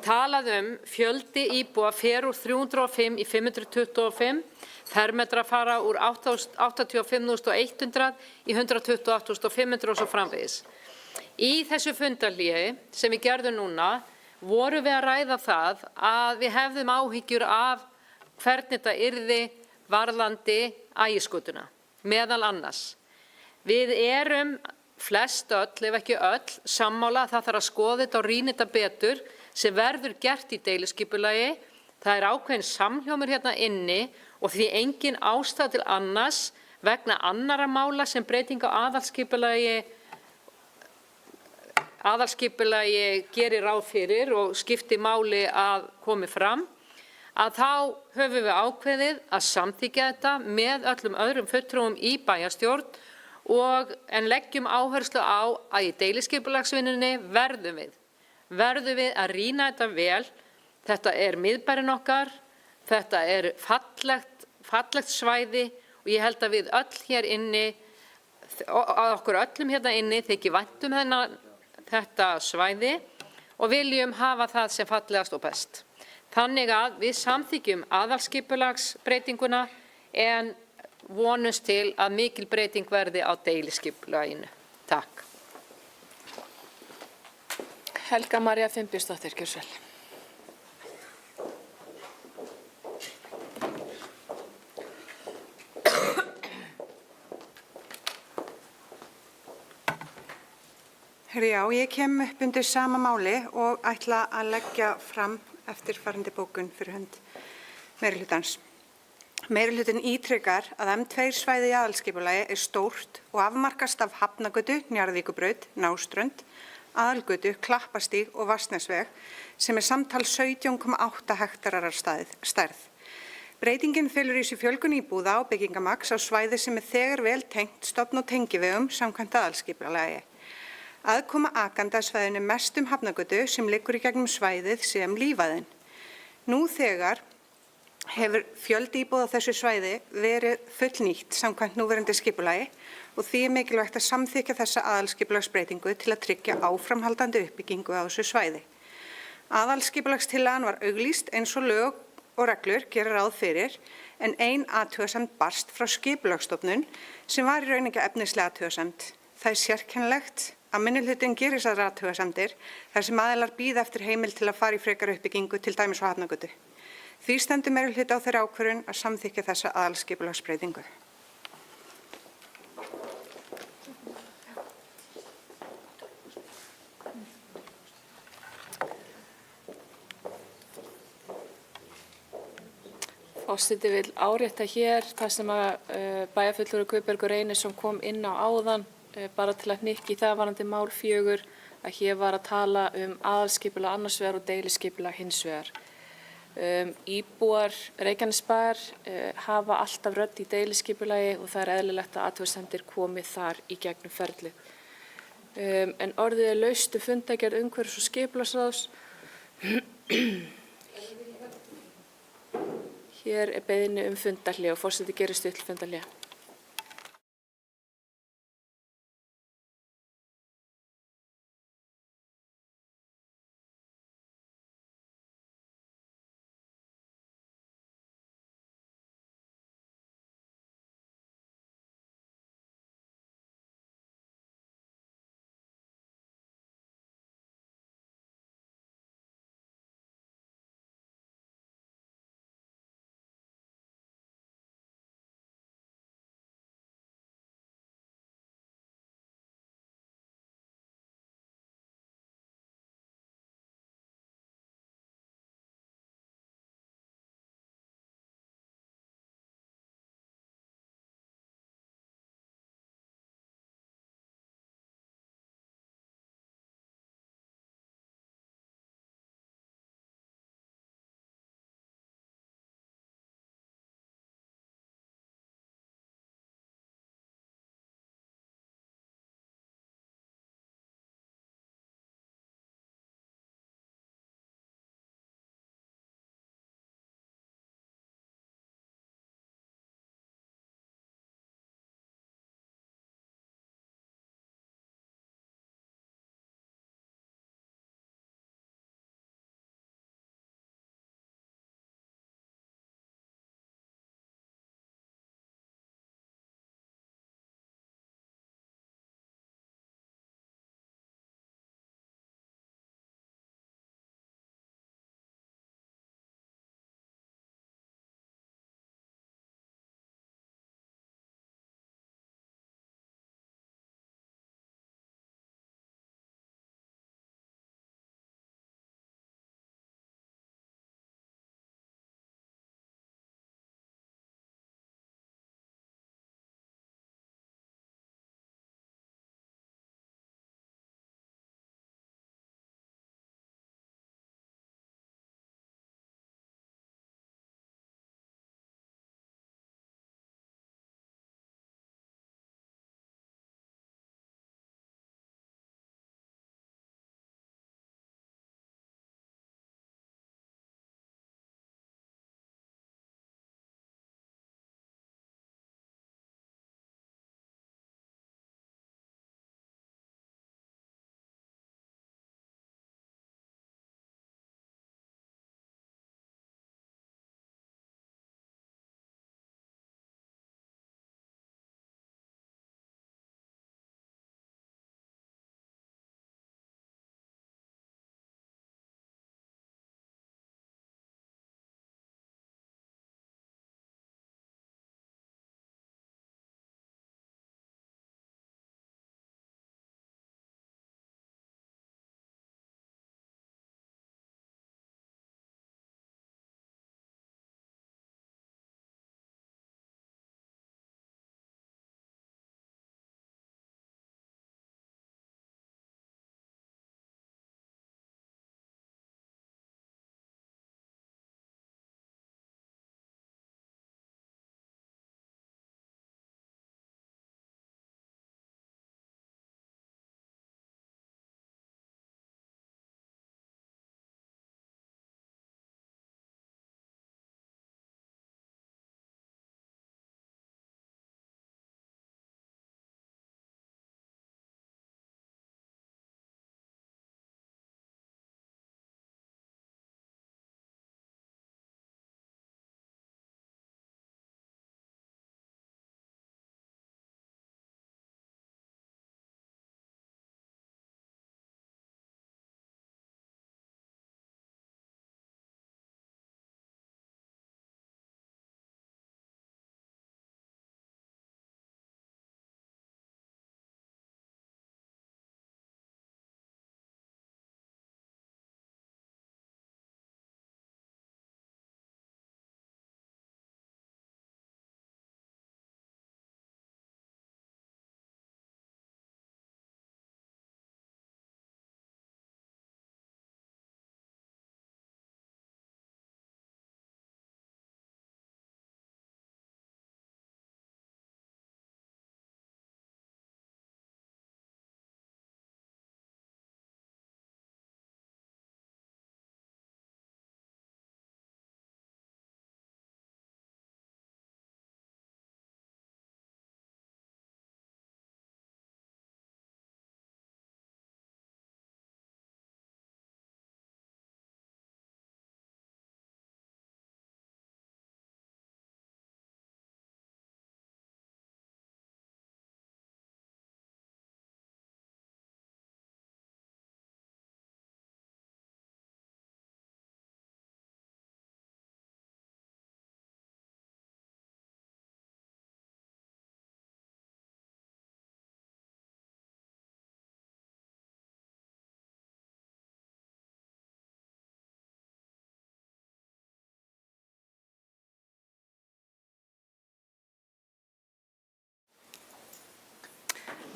talað fjöldi íbúa fer úr 305 í 525, fermetra fara úr 85.100 í 128.500 og svo framvegis. Í þessu fundarhléi sem við gerðum núna vorum við að ræða það að við hefðum áhyggjur af hvernig þetta yrði varðandi Ægisgötuna, meðal annars. Við flest öll, ef ekki öll, sammála að það þarf að skoða þetta og rýna þetta betur sem verður gert í deiliskipulagi. Það ákveðin samhljómur hérna inni og því engin ástæða til annars vegna annarra mála sem breyting á aðalskipulagi gerir ráð fyrir og skiptir máli að komi fram, að þá höfum við ákveðið að samþykkja þetta með öllum öðrum fulltrúum í bæjarstjórn en leggjum áherslu á að í deiliskipulagsvinnunni verðum við að rýna þetta vel. Þetta miðbærinn okkar, þetta fallegt svæði og ég held að við öll hér inni, að okkur öllum hérna inni þykir vænt þetta svæði og viljum hafa það sem fallegast og best. Þannig að við samþykkjum aðalskipulagsbreytinguna en vonumst til að mikil breyting verði á deiliskipulaginu. Takk. Helga María Finnbjörnsdóttir, gjörðu svo vel. Já, ég kem upp undir sama máli og ætla að leggja fram eftirfarandi bókun fyrir hönd meirihlutans. Meirihlutinn ítrekar að M2 svæði í aðalskipulagi stórt og afmarkast af Hafnagötu, Njarðvíkurbraut, Náströnd, Aðalgötu, Klappastíg og Vatnsnesveg sem samtals 17,8 hektarar stærð. Breytingin felur í sér fjölgun íbúða og byggingamagns á svæði sem þegar vel tengt stofn- og tengivegum samkvæmt aðalskipulagi. Aðkoma akanda svæðinu mest Hafnagötu sem liggur í gegnum svæðið sem lífæðin. Nú þegar hefur fjöldi íbúða á þessu svæði verið fullnýtt samkvæmt núverandi skipulagi og því mikilvægt að samþykkja þessa aðalskipulagsbreytingu til að tryggja áframhaldandi uppbyggingu á þessu svæði. Aðalskipulagstillagan var auglýst eins og lög og reglur gera ráð fyrir en ein athugasemd barst frá Skipulagsstofnun sem var í raun ekki efnislega athugasemd. Það er sérkennilegt að minnihlutinn gerir þessar athugasemdir þar sem aðilar bíða eftir heimild til að fara í frekari uppbyggingu til dæmis á Hafnargötu. Því stendur meirihluti á þeirri ákvörðun að samþykkja þessa aðalskipulagsbreytingu. Forseti vill árétta hér það sem að bæjarfulltrúi Guðbergur Einarsson kom inn á áðan, bara til að hnykka í það varðandi mál 4, að hér var að tala aðalskipulag annars vegar og deiliskipulag hins vegar. Íbúar Reykjanesbæjar hafa alltaf rödd í deiliskipulagi og það er eðlilegt að athugasemdir komi þar í gegnum ferlið. En orðið er laust fundargerð umhverfis- og skipulagsráðs. Hér er beiðni fundarhlé og forseti gerir stutt fundarhlé.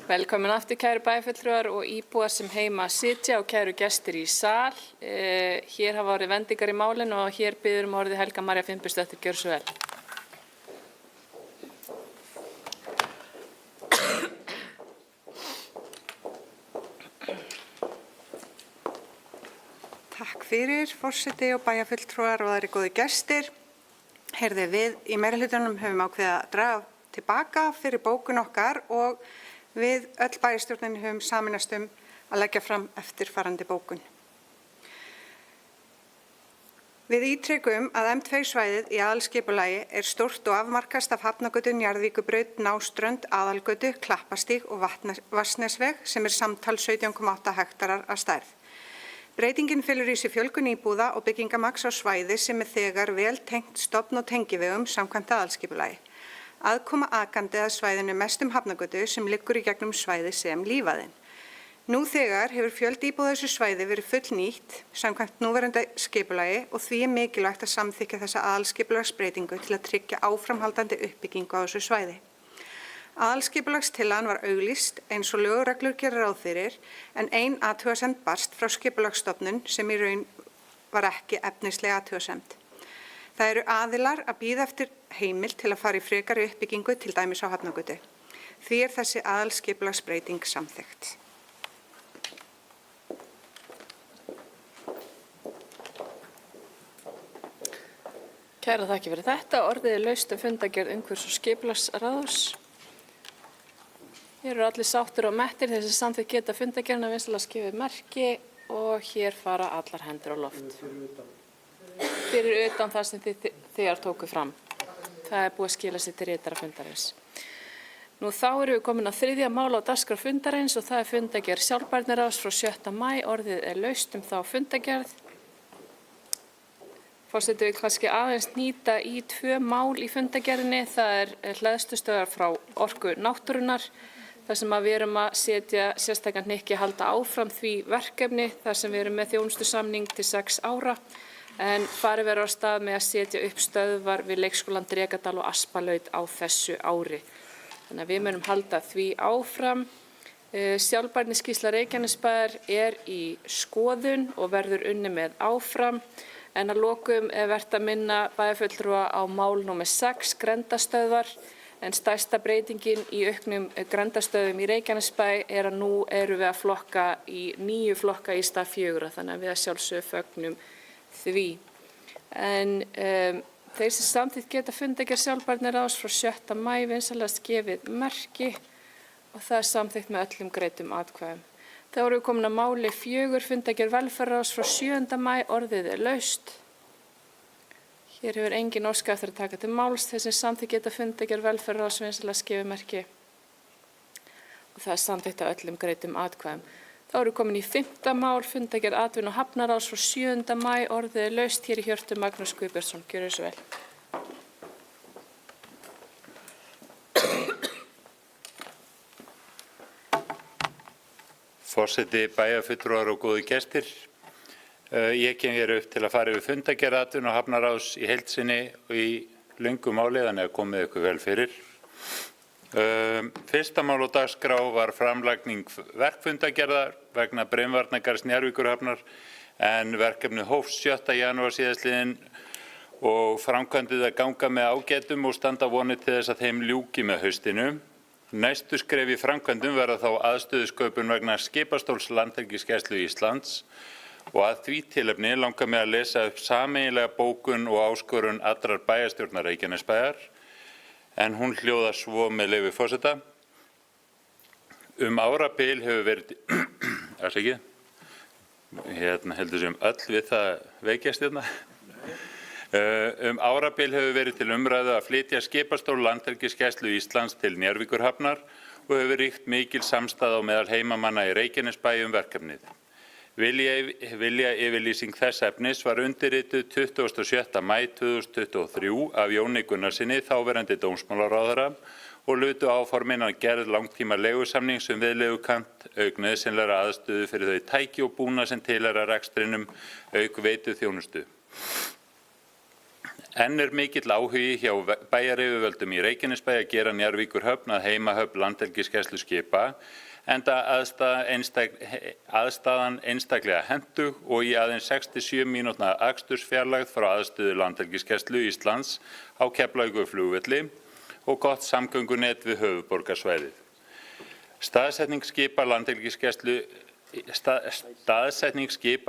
Velkomin aftur kæru bæjarfulltrúar og íbúar sem heima sitja og kæru gestir í sal. Hér hafa orðið vendingar í málinu og hér biður orðið Helga María Finnbogadóttir, gjörðu svo vel. Takk fyrir, forseti og bæjarfulltrúar og aðrir góðir gestir. Heyrðu, við í meirihlutanum höfum ákveðið að draga tilbaka fyrir bókun okkar og við öll bæjarstjórnin höfum sameinast að leggja fram eftirfarandi bókun. Við ítrekum að M2 svæðið í aðalskipulagi stórt og afmarkast af Hafnargötu, Njarðvíkurbraut, Náströnd, Aðalgötu, Klappastíg og Vatnsnesveg sem samtals 17,8 hektarar að stærð. Breytingin felur í sér fjölgun íbúða og byggingamagns á svæði sem þegar vel tengt stofn- og tengivegum samkvæmt aðalskipulagi. Aðkoma akandi að svæðinu mestum Hafnargötu sem liggur í gegnum svæði sem lífæðin. Nú þegar hefur fjöldi íbúða þessu svæði verið fullnýtt samkvæmt núverandi skipulagi og því mikilvægt að samþykkja þessa aðalskipulagsbreytingu til að tryggja áframhaldandi uppbyggingu á þessu svæði. Aðalskipulagstillagan var auglýst eins og lög og reglur gera ráð fyrir en ein athugasemd barst frá skipulagsstofnun sem í raun var ekki efnisleg athugasemd. Það eru aðilar að bíða eftir heimild til að fara í frekari uppbyggingu til dæmis á Hafnargötu. Því þessi aðalskipulagsbreyting samþykkt. Kæra þakki fyrir þetta. Orðið laust fundargerð umhverfis- og skipulagsráðs. Hér eru allir sáttir og mettir þessi samþykkt geta fundargerðina vinsamlega skifið merki og hér fara allar hendur á loft. Fyrir utan það sem þið tóku fram. Það búið að skila sér til ritara fundarins. Nú þá erum við komin að þriðja mál á dagskrá fundarins og það fundargerð sjálfbærniráðs frá 7. maí. Orðið laust þá fundargerð. Forseti vil kannski aðeins nýta í 2 mál í fundargerðinni. Það hleðslustöðvar frá Orku náttúrunnar. þar sem við erum að setja sérstakan hnykki að halda áfram því verkefni þar sem við erum með þjónustusamning til 6 ára en farið verður á stað með að setja upp stöðvar við leikskólann Drekadal og Aspalaut á þessu ári. Þannig að við munum halda því áfram. Sjálfbærniskýrsla Reykjanesbæjar í skoðun og verður unnið með áfram. En að lokum vert að minna bæjarfulltrúa á mál nr. 6, grenndarstöðvar. En stærsta breytingin í auknum grenndarstöðum í Reykjanesbæ að nú erum við að flokka í 9 flokka í stað 4, þannig að við að sjálfsögðu fögnum því. En þeir sem samþykkt geta fundargerð sjálfbærniráðs frá 7. maí vinsamlegast gefið merki og það samþykkt með öllum greiddum atkvæðum. Þá erum við komin að máli 4, fundargerð velferðarráðs frá 7. maí, orðið laust. Hér hefur engin óskað eftir að taka til máls, þeir sem samþykkt geta fundargerð velferðarráðs vinsamlegast gefið merki og það samþykkt að öllum greiddum atkvæðum. Þá erum við komin í 5. mál, fundargerð atvinnu- og hafnaráðs frá 7. maí, orðið laust. Hér í hjörtu Magnús Guðbjörnsson, gjörið svo vel. Forseti, bæjarfulltrúar og góðir gestir. Ég kem hér upp til að fara yfir fundargerð atvinnu- og hafnaráðs í heild sinni og í löngu máli, þannig að komið ykkur vel fyrir. Fyrsta mál á dagskrá var framlagning verkfundargerðar vegna brimvarnargarðs Njarðvíkurhafnar en verkefni hófst 7. janúar síðastliðinn og framkvæmdið að ganga með ágætum og standa vonir til þess að þeim ljúki með haustinu. Næstu skref í framkvæmdum verða þá aðstöðusköpun vegna skipastóls Landhelgisgæslu Íslands og að því tilefni langar mig að lesa upp sameiginlega bókun og áskorun allrar bæjarstjórnar Reykjanesbæjar en hún hljóðar svo með leyfi forseta. Árabil hefur verið heldur sem öll við það veikjast hérna. Árabil hefur verið til umræðu að flytja skipastól Landhelgisgæslu Íslands til Njarðvíkurhafnar og hefur ríkt mikil samstaða á meðal heimamanna í Reykjanesbæ verkefnið. Vilja yfirlýsing þess efnis var undirrituð 27. maí 2023 af Jóni Gunnarsinni, þáverandi dómsmálaráðherra, og lutu áformin að gerð langtíma leigusamnings viðlegukant auk nauðsynlegra aðstöðu fyrir þau tæki og búnað sem tilheyra rekstrinum auk veituþjónustu. Enn mikill áhugi hjá bæjaryfirvöldum í Reykjanesbæ að gera Njarðvíkurhöfn að heimahöfn landhelgisgæsluskipa, enda aðstaðan einstaklega hentug og í aðeins 6-7 mínútna akstursfjarlægð frá aðstöðu Landhelgisgæslu Íslands á Keflavíkurflugvelli og gott samgöngunet við höfuðborgarsvæðið. Staðsetning skipa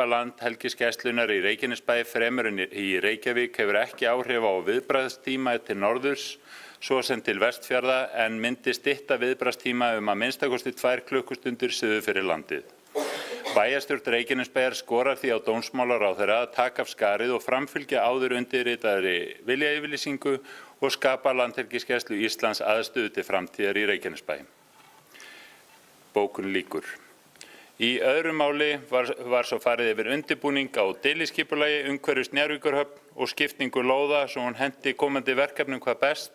Landhelgisgæslunnar í Reykjanesbæ fremur en í Reykjavík hefur ekki áhrif á viðbragðstíma til norðurs, svo sem til Vestfjarða, en myndi stytta viðbragðstíma að minnstakosti 2 klukkustundir suður fyrir landið. Bæjarstjórn Reykjanesbæjar skorar því á dómsmálaráðherra að taka af skarið og framfylgja áður undirritaðri viljayfirlýsingu og skapa Landhelgisgæslu Íslands aðstöðu til framtíðar í Reykjanesbæ. Bókun lýkur. Í öðru máli var svo farið yfir undirbúning á deiliskipulagi umhverfis Njarðvíkurhöfn og skiptingu lóða svo hún henti komandi verkefnum hvað best.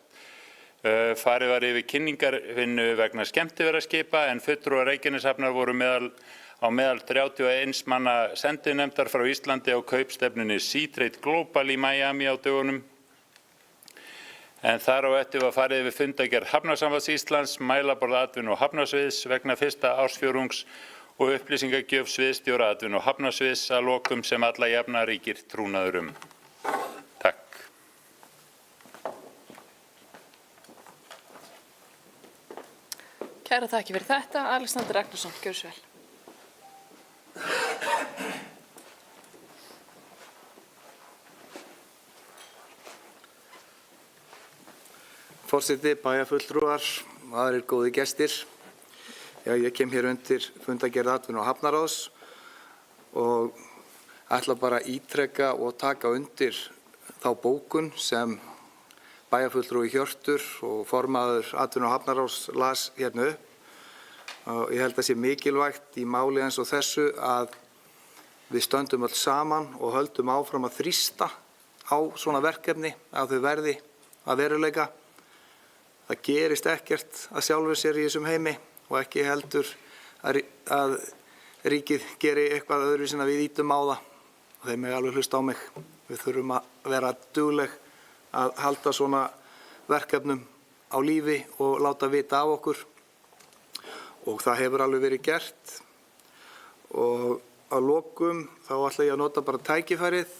Farið var yfir kynningarvinnu vegna skemmtiferðaskipa en fulltrúar Reykjaneshafnar voru á meðal 31 manna sendinefndar frá Íslandi á kaupstefnunni Seatrade Global í Miami á dögunum. En þar á eftir var farið yfir fundargerð Hafnasambands Íslands, mælaborð atvinnu- og hafnarsviðs vegna fyrsta ársfjórðungs og upplýsingagjöf sviðsstjóra atvinnu- og hafnarsviðs að lokum sem alla jafna ríkir trúnaður um. Takk. Kæra þakki fyrir þetta. Alexander Ragnarsson, gjörðu svo vel. Forseti, bæjarfulltrúar, aðrir góði gestir. Ég kem hér undir fundargerð atvinnu- og hafnaráðs og ætla bara að ítreka og taka undir þá bókun sem bæjarfulltrúi Hjörtur og formaður atvinnu- og hafnaráðs las hérna upp. Og ég held að sé mikilvægt í máli eins og þessu að við stöndum öll saman og höldum áfram að þrýsta á svona verkefni að þau verði að veruleika. Það gerist ekkert að sjálfu sér í þessum heimi og ekki heldur að ríkið geri eitthvað öðru sem við ítum á það. Og þeir mega alveg hlusta á mig. Við þurfum að vera dugleg að halda svona verkefnum á lífi og láta vita af okkur. Og það hefur alveg verið gert. Og að lokum þá ætla ég að nota bara tækifærið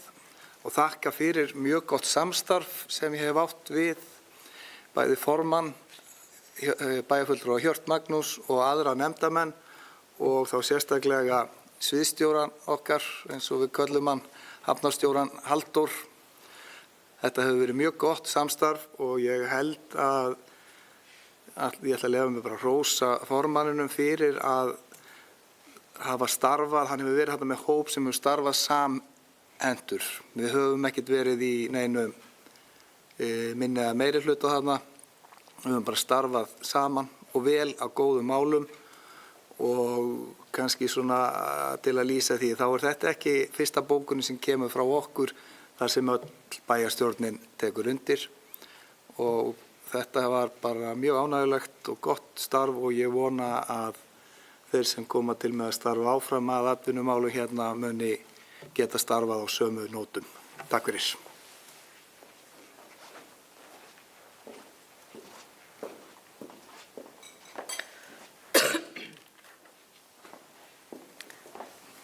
og þakka fyrir mjög gott samstarf sem ég hef átt við bæði formann bæjarfulltrúa Hjört Magnús og aðra nefndamenn og þá sérstaklega sviðsstjóran okkar eins og við köllum hann hafnarstjóran Halldór. Þetta hefur verið mjög gott samstarf og ég held að ég ætla að leyfa mig bara að hrósa formanninum fyrir að hafa starfað, hann hefur verið þarna með hóp sem hefur starfað samhentur. Við höfum ekkert verið í neinum minni eða meiri hluta þarna. Við höfum bara starfað saman og vel á góðum málum og kannski svona til að lýsa því þá þetta ekki fyrsta bókunin sem kemur frá okkur þar sem öll bæjarstjórnin tekur undir og þetta var bara mjög ánægjulegt og gott starf og ég vona að þeir sem koma til með að starfa áfram að atvinnumálu hérna muni geta starfað á sömu nótum. Takk fyrir.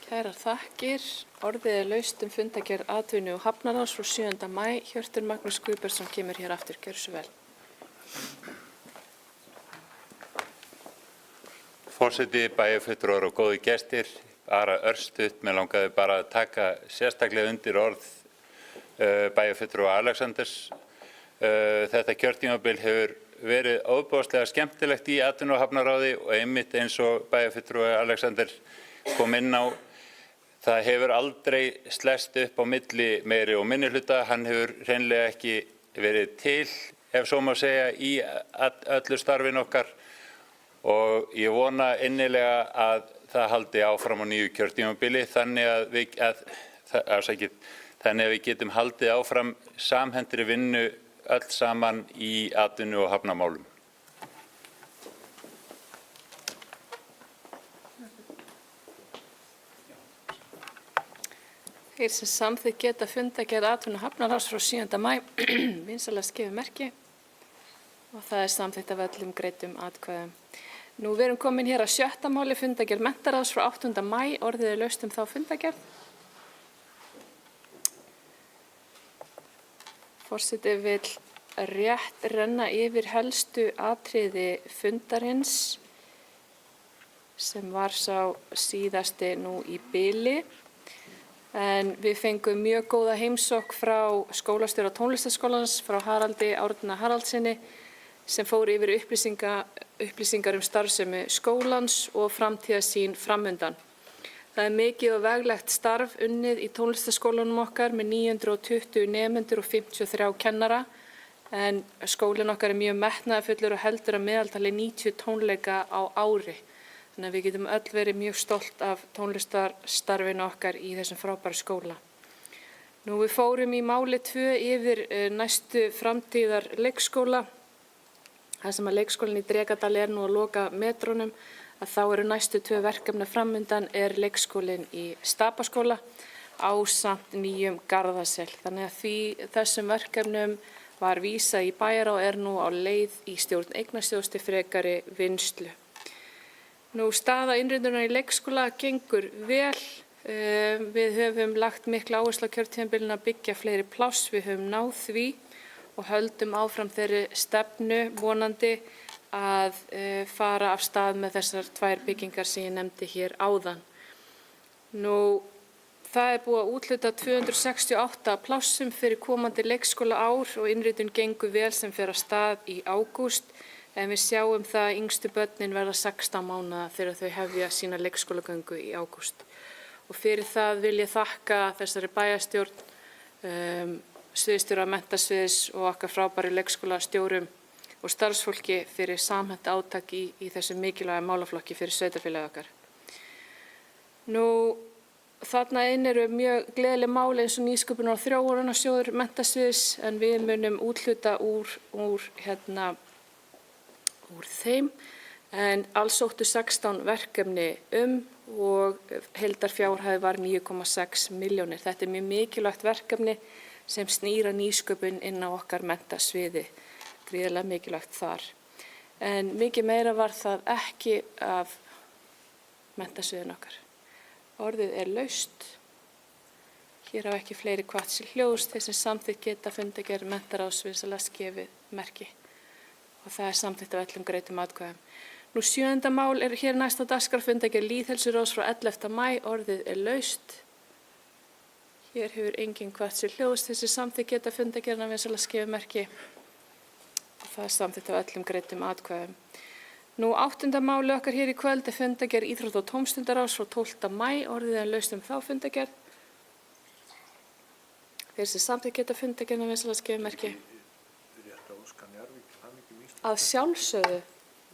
Kærar þakkir. Orðið laust fundargerð atvinnu- og hafnaráðs frá 7. maí. Hjörtur Magnús Guðbjörnsson kemur hér aftur. Gjörðu svo vel. Forseti, bæjarfulltrúar og góði gestir, bara örstutt, mér langaði bara að taka sérstaklega undir orð bæjarfulltrúa Alexanders. Þetta kjörtímabil hefur verið ofboðslega skemmtilegt í atvinnu- og hafnaráði og einmitt eins og bæjarfulltrúi Alexander kom inn á. Það hefur aldrei slest upp á milli meiri og minni hluta. Hann hefur hreinlega ekki verið til, ef svo má segja, í öllu starfin okkar. Og ég vona innilega að það haldi áfram á nýju kjörtímabili þannig að við getum haldið áfram samhentri vinnu öll saman í atvinnu- og hafnamálum. Þeir sem samþykkt geta fundargerð atvinnu- og hafnaráðs frá 7. maí vinsalast gefið merki og það er samþykkt af öllum greiddum atkvæðum. Nú við erum komin hér að 6. máli fundargerð menntaráðs frá 8. maí. Orðið er laust þá fundargerð. Forseti vill rétt renna yfir helstu atriði fundarins sem var sá síðasti nú í bili. En við fengum mjög góða heimsókn frá skólastjóra tónlistarskólans, frá Haraldi Árna Haraldsinni, sem fór yfir upplýsingar starfsemi skólans og framtíðarsýn framundan. Það er mikið og veglegt starf unnið í tónlistarskólanum okkar með 920 nemendur og 53 kennara, en skólinn okkar er mjög metnaðarfullur og heldur að meðaltali 90 tónleika á ári. Þannig að við getum öll verið mjög stolt af tónlistarstarfinu okkar í þessum frábæra skóla. Nú við fórum í máli 2 yfir næstu framtíðar leikskóla. Það sem að leikskólinn í Drekadal er nú að loka metrónum, að þá eru næstu 2 verkefni framundan er leikskólinn í Stapaskóla ásamt nýjum Garðasel. Þannig að þessum verkefnum var vísað í bæjarráð og er nú á leið í stjórn eignasjóðs til frekari vinnslu. Nú staða innriðunar í leikskóla gengur vel. Við höfum lagt mikla áherslu á kjörtímabilinu að byggja fleiri pláss. Við höfum náð því og höldum áfram þeirri stefnu vonandi að fara af stað með þessar 2 byggingar sem ég nefndi hér áðan. Nú, það er búið að úthluta 268 plássum fyrir komandi leikskóla ár og innritun gengur vel sem fer af stað í ágúst, en við sjáum það að yngstu börnin verða 16 mánaða þegar þau hefja sína leikskólagöngu í ágúst. Og fyrir það vil ég þakka þessari bæjarstjórn, sviðsstjóra menntasviðs og okkar frábæru leikskólastjórum og starfsfólki fyrir samhent átak í þessu mikilvæga málaflokki fyrir sveitarfélagið okkar. Nú, þarna inn eru mjög gleðileg mál eins og nýsköpunar- og þróunarsjóður menntasviðs, en við munum úthluta úr þeim, en alls sóttu 16 verkefni og heildarfjárhæð var 9,6 milljónir. Þetta er mjög mikilvægt verkefni sem snýr að nýsköpun inn á okkar menntasviði, gríðarlega mikilvægt þar. En mikið meira var það ekki af menntasviðin okkar. Orðið er laust. Hér á ekki fleiri hvatt sér hljóðs, þeir sem samþykkt geta fundargerð menntaráðs vinsalast gefið merki. Og það er samþykkt af öllum greiddum atkvæðum. Nú 7. mál er hér næst á dagskrá fundargerð lýðheilsuráðs frá 11. maí. Orðið er laust. Hér hefur enginn hvatt sér hljóðs, þeir sem samþykkt geta fundargerðina vinsalast gefið merki. Og það er samþykkt af öllum greiddum atkvæðum. Nú 8. máli okkar hér í kvöld er fundargerð íþrótta- og tómstundaráðs frá 12. maí. Orðið er laust þá fundargerð. Þeir sem samþykkt geta fundargerðina vinsalast gefið merki. Að sjálfsögðu,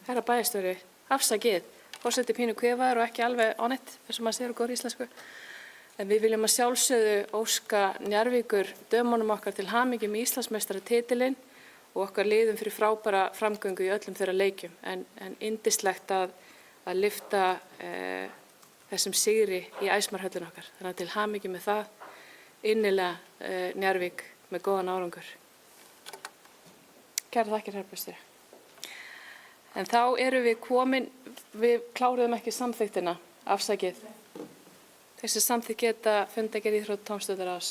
herra bæjarstjóri, afsakið, forseti pínu kvefaður og ekki alveg onnett, eins og maður segir á góðri íslensku. En við viljum að sjálfsögðu óska Njarðvíkur dömunum okkar til hamingju með Íslandsmeistaratitilinn og okkar liðum fyrir frábæra framgöngu í öllum þeirra leikjum. En yndislegt að lyfta þessum sigri í æsmarhöllin okkar. Þannig að til hamingju með það, innilega Njarðvík með góðan árangur. Kærar þakkir, herra bæjarstjóri. En þá erum við komin, við kláruðum ekki samþykktina, afsakið. Þessi samþykkt geta fundargerð íþrótta- og tómstundaráðs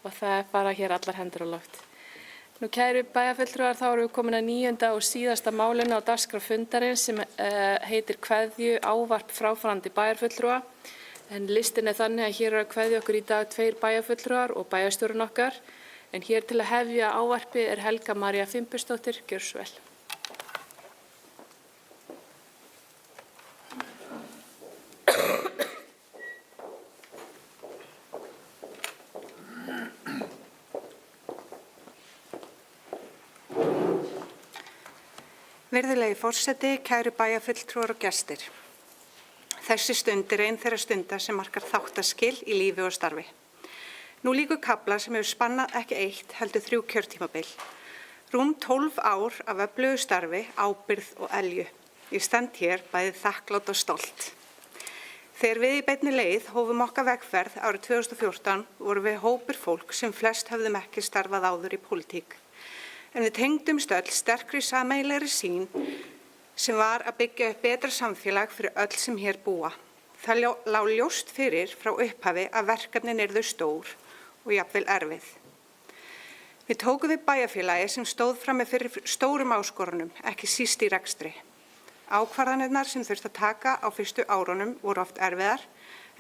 og það er bara hér allar hendur á loft. Nú kæru bæjarfulltrúar, þá erum við komin að 9. og síðasta málinu á dagskrá fundarins sem heitir kveðju ávarp fráfarandi bæjarfulltrúa. En listin er þannig að hér eru að kveðja okkur í dag 2 bæjarfulltrúar og bæjarstjórinn okkar. En hér til að hefja ávarpi er Helga María Fimbursdóttir, gjörðu svo vel. Virðulegi forseti, kæru bæjarfulltrúar og gestir. Þessi stund er ein þeirra stunda sem markar þáttaskil í lífi og starfi. Nú lýkur kafla sem hefur spannað ekki 1 heldur 3 kjörtímabil. Rúm 12 ár af öflugu starfi, ábyrgð og elju. Ég stend hér bæði þakklát og stolt. Þegar við í beinni leið hófum okkar vegferð árið 2014 vorum við hópur fólk sem flest höfðum ekki starfað áður í pólitík. En við tengdumst öll sterkri sameiginlegri sýn sem var að byggja upp betra samfélag fyrir öll sem hér búa. Það lá ljóst fyrir frá upphafi að verkefnin yrðu stór og jafnvel erfið. Við tókum við bæjarfélagi sem stóð frammi fyrir stórum áskorunum, ekki síst í rekstri. Ákvarðanirnar sem þurfti að taka á fyrstu árunum voru oft erfiðar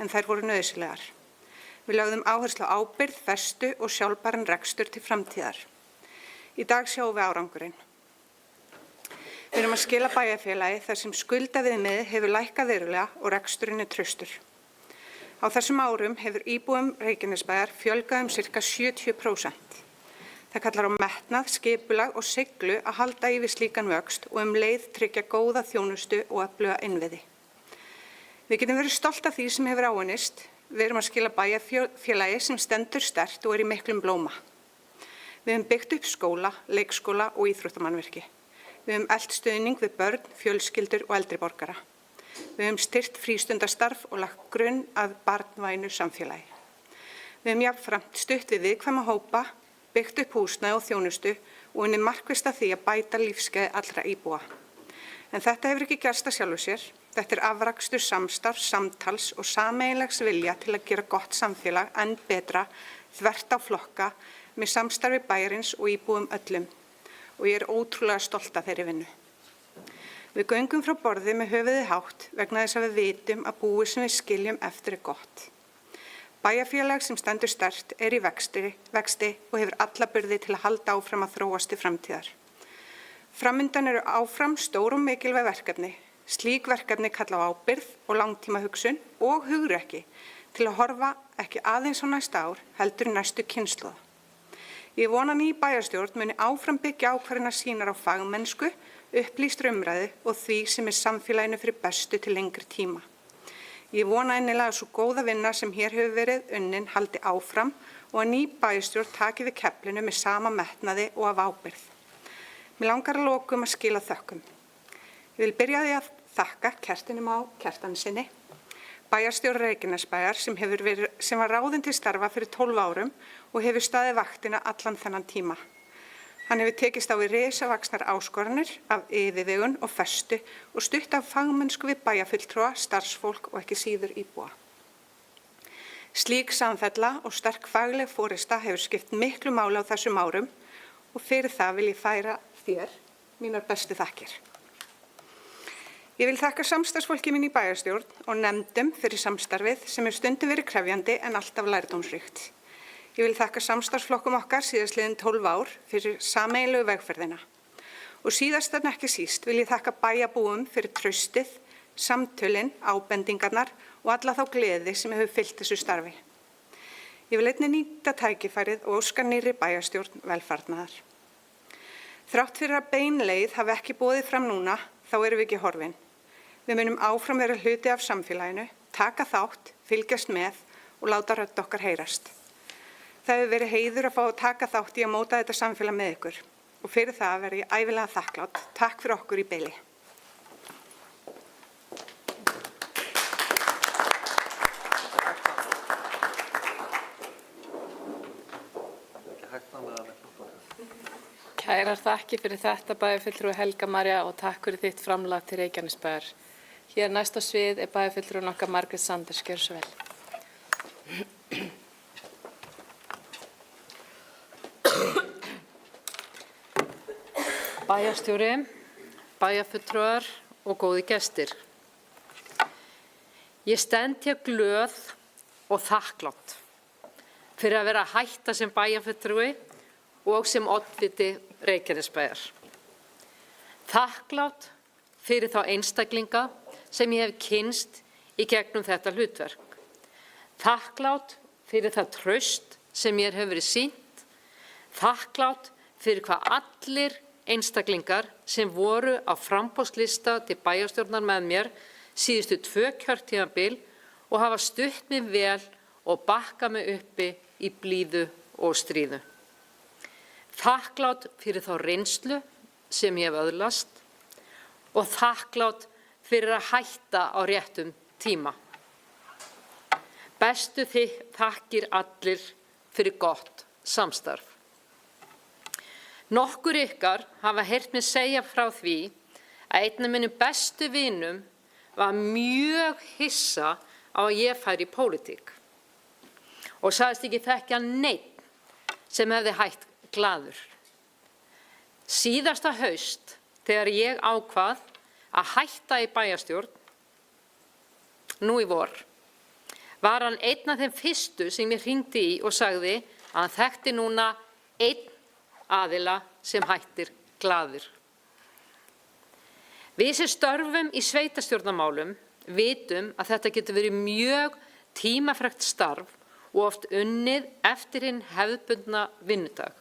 en þær voru nauðsynlegar. Við lögðum áherslu á ábyrgð, festu og sjálfbæran rekstur til framtíðar. Í dag sjáum við árangurinn. Við erum að skila bæjarfélagi þar sem skuldaviðmiðið hefur lækkað verulega og reksturinn er traustur. Á þessum árum hefur íbúum Reykjanesbæjar fjölgað ca. 70%. Það kallar á metnað, skipulag og siglu að halda yfir slíkan vöxt og leið tryggja góða þjónustu og öfluga innviði. Við getum verið stolt af því sem hefur áunnist. Við erum að skila bæjarfélagi sem stendur sterkt og í miklum blóma. Við höfum byggt upp skóla, leikskóla og íþróttamannvirki. Við höfum eflt stuðning við börn, fjölskyldur og eldri borgara. Við höfum styrkt frístundastarf og lagt grunn að barnvænu samfélagi. Við höfum jafnframt stutt við viðkvæma hópa, byggt upp húsnæði og þjónustu og unnið markvisst að því að bæta lífsgæði allra íbúa. En þetta hefur ekki gerst að sjálfu sér. Þetta er afrakstur samstarfs, samtals og sameiginlegs vilja til að gera gott samfélag enn betra þvert á flokka með samstarfi bæjarins og íbúum öllum. Og ég er ótrúlega stolt af þeirri vinnu. Við göngum frá borði með höfuðið hátt vegna þess að við vitum að búið sem við skiljum eftir er gott. Bæjarfélag sem stendur sterkt er í vexti og hefur alla burði til að halda áfram að þróast til framtíðar. Framundan eru áfram stór og mikilvæg verkefni. Slík verkefni kalla á ábyrgð og langtímahugsun og hugrekki til að horfa ekki aðeins á næsta ár heldur næstu kynslóð. Ég vona ný bæjarstjórn muni áfram byggja ákvarðanir sínar á fagmennsku, upplýstri umræðu og því sem er samfélaginu fyrir bestu til lengri tíma. Ég vona innilega að svo góða vinna sem hér hefur verið unnin haldi áfram og að ný bæjarstjórn taki við keflinu með sama metnaði og af ábyrgð. Mér langar að lokum að skila þökkum. Ég vil byrja því að þakka Kertinum á Kjartanssyni, bæjarstjóra Reykjanesbæjar sem var ráðinn til starfa fyrir 12 árum og hefur staðið vaktina allan þennan tíma. Hann hefur tekist á við risavaxnar áskoranir af yfirvegun og festu og stutt af fagmennsku við bæjarfulltrúa, starfsfólk og ekki síður íbúa. Slík samfella og sterk fagleg forysta hefur skipt miklu máli á þessum árum og fyrir það vil ég færa þér mínar bestu þakkir. Ég vil þakka samstarfsfólki mín í bæjarstjórn og nefndum fyrir samstarfið sem stundum verið krefjandi en alltaf lærdómsríkt. Ég vil þakka samstarfsflokkum okkar síðastliðin 12 ár fyrir sameiginlegu vegferðina. Og síðast en ekki síst vil ég þakka bæjarbúum fyrir traustið, samtölin, ábendingarnar og alla þá gleði sem hefur fylgt þessu starfi. Ég vil einnig nýta tækifærið og óska nýrri bæjarstjórn velfarnaðar. Þrátt fyrir að bein leið hafi ekki boðið fram núna, þá erum við ekki horfin. Við munum áfram vera hluti af samfélaginu, taka þátt, fylgjast með og láta rödd okkar heyrast. Það hefur verið heiður að fá að taka þátt í að móta þetta samfélag með ykkur og fyrir það verð ég ævilega þakklátt. Takk fyrir okkur í beili. Kærar þakkir fyrir þetta bæjarfulltrúi Helga María og takk fyrir þitt framlag til Reykjanesbæjar. Hér næst á svið er bæjarfulltrúin okkar Margrét Sanders. Gjörðu svo vel. Bæjarstjóri, bæjarfulltrúar og góði gestir. Ég stend hér glöð og þakklátt fyrir að vera að hætta sem bæjarfulltrúi og sem oddviti Reykjanesbæjar. Þakklátt fyrir þá einstaklinga sem ég hef kynnst í gegnum þetta hlutverk. Þakklátt fyrir það traust sem mér hefur verið sýnt. Þakklátt fyrir hvað allir einstaklingar sem voru á framboðslista til bæjarstjórnar með mér síðustu 2 kjörtímabil og hafa stutt mig vel og bakka mig uppi í blíðu og stríðu. Þakklátt fyrir þá reynslu sem ég hef öðlast og þakklátt fyrir að hætta á réttum tíma. Bestu þakkir allir fyrir gott samstarf. Nokkur ykkar hafa heyrt mig segja frá því að einn af mínum bestu vinum var mjög hissa á að ég færi í pólitík og sagðist ekki þekkja neinn sem hefði hætt glaður. Síðasta haust, þegar ég ákvað að hætta í bæjarstjórn, nú í vor, var hann einn af þeim fyrstu sem ég hringdi í og sagði að hann þekkti núna einn aðila sem hættir glaður. Við sem störfum í sveitarstjórnarmálum vitum að þetta getur verið mjög tímafrekt starf og oft unnið eftir hinn hefðbundna vinnudag.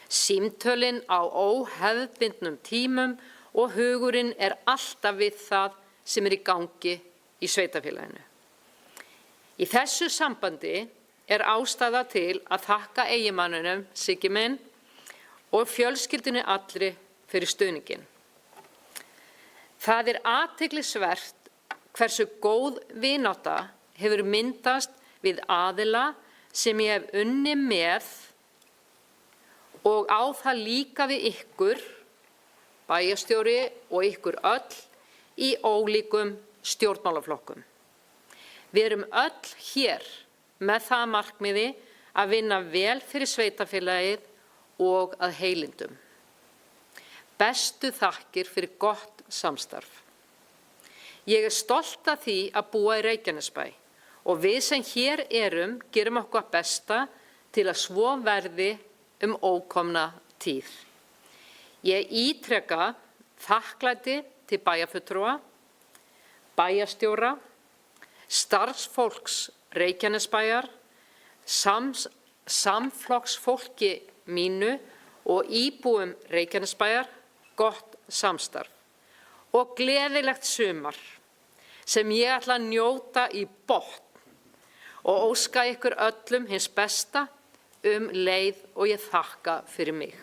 Símtölin á óhefðbundnum tímum og hugurinn alltaf við það sem í gangi í sveitarfélaginu. Í þessu sambandi ástæða til að þakka eiginmanninum Siggi minn og fjölskyldunni allri fyrir stuðninginn. Það athyglisvert hversu góð vinátta hefur myndast við aðila sem ég hef unnið með og á það líka við ykkur, bæjarstjóri og ykkur öll í ólíkum stjórnmálaflokkum. Við erum öll hér með það markmiði að vinna vel fyrir sveitarfélagið og að heilindum. Bestu þakkir fyrir gott samstarf. Ég stolt af því að búa í Reykjanesbæ og við sem hér gerum okkar besta til að svo verði ókomna tíð. Ég ítreka þakklæti til bæjarfulltrúa, bæjarstjóra, starfsfólks Reykjanesbæjar, samflokksfólki mínu og íbúum Reykjanesbæjar gott samstarf og gleðilegt sumar sem ég ætla að njóta í botn og óska ykkur öllum hins besta leið og ég þakka fyrir mig.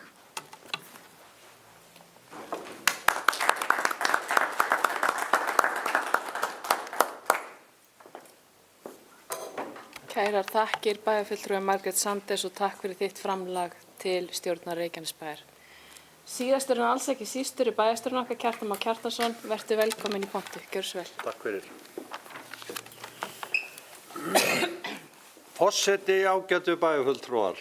Kærar þakkir bæjarfulltrúi Margrét Sanders og takk fyrir þitt framlag til stjórnar Reykjanesbæjar. Síðastur en alls ekki sístur bæjarstjórinn okkar Kjartan Már Kjartansson, vertu velkomin í pontu, gjörðu svo vel. Takk fyrir. Forseti, ágætu bæjarfulltrúar.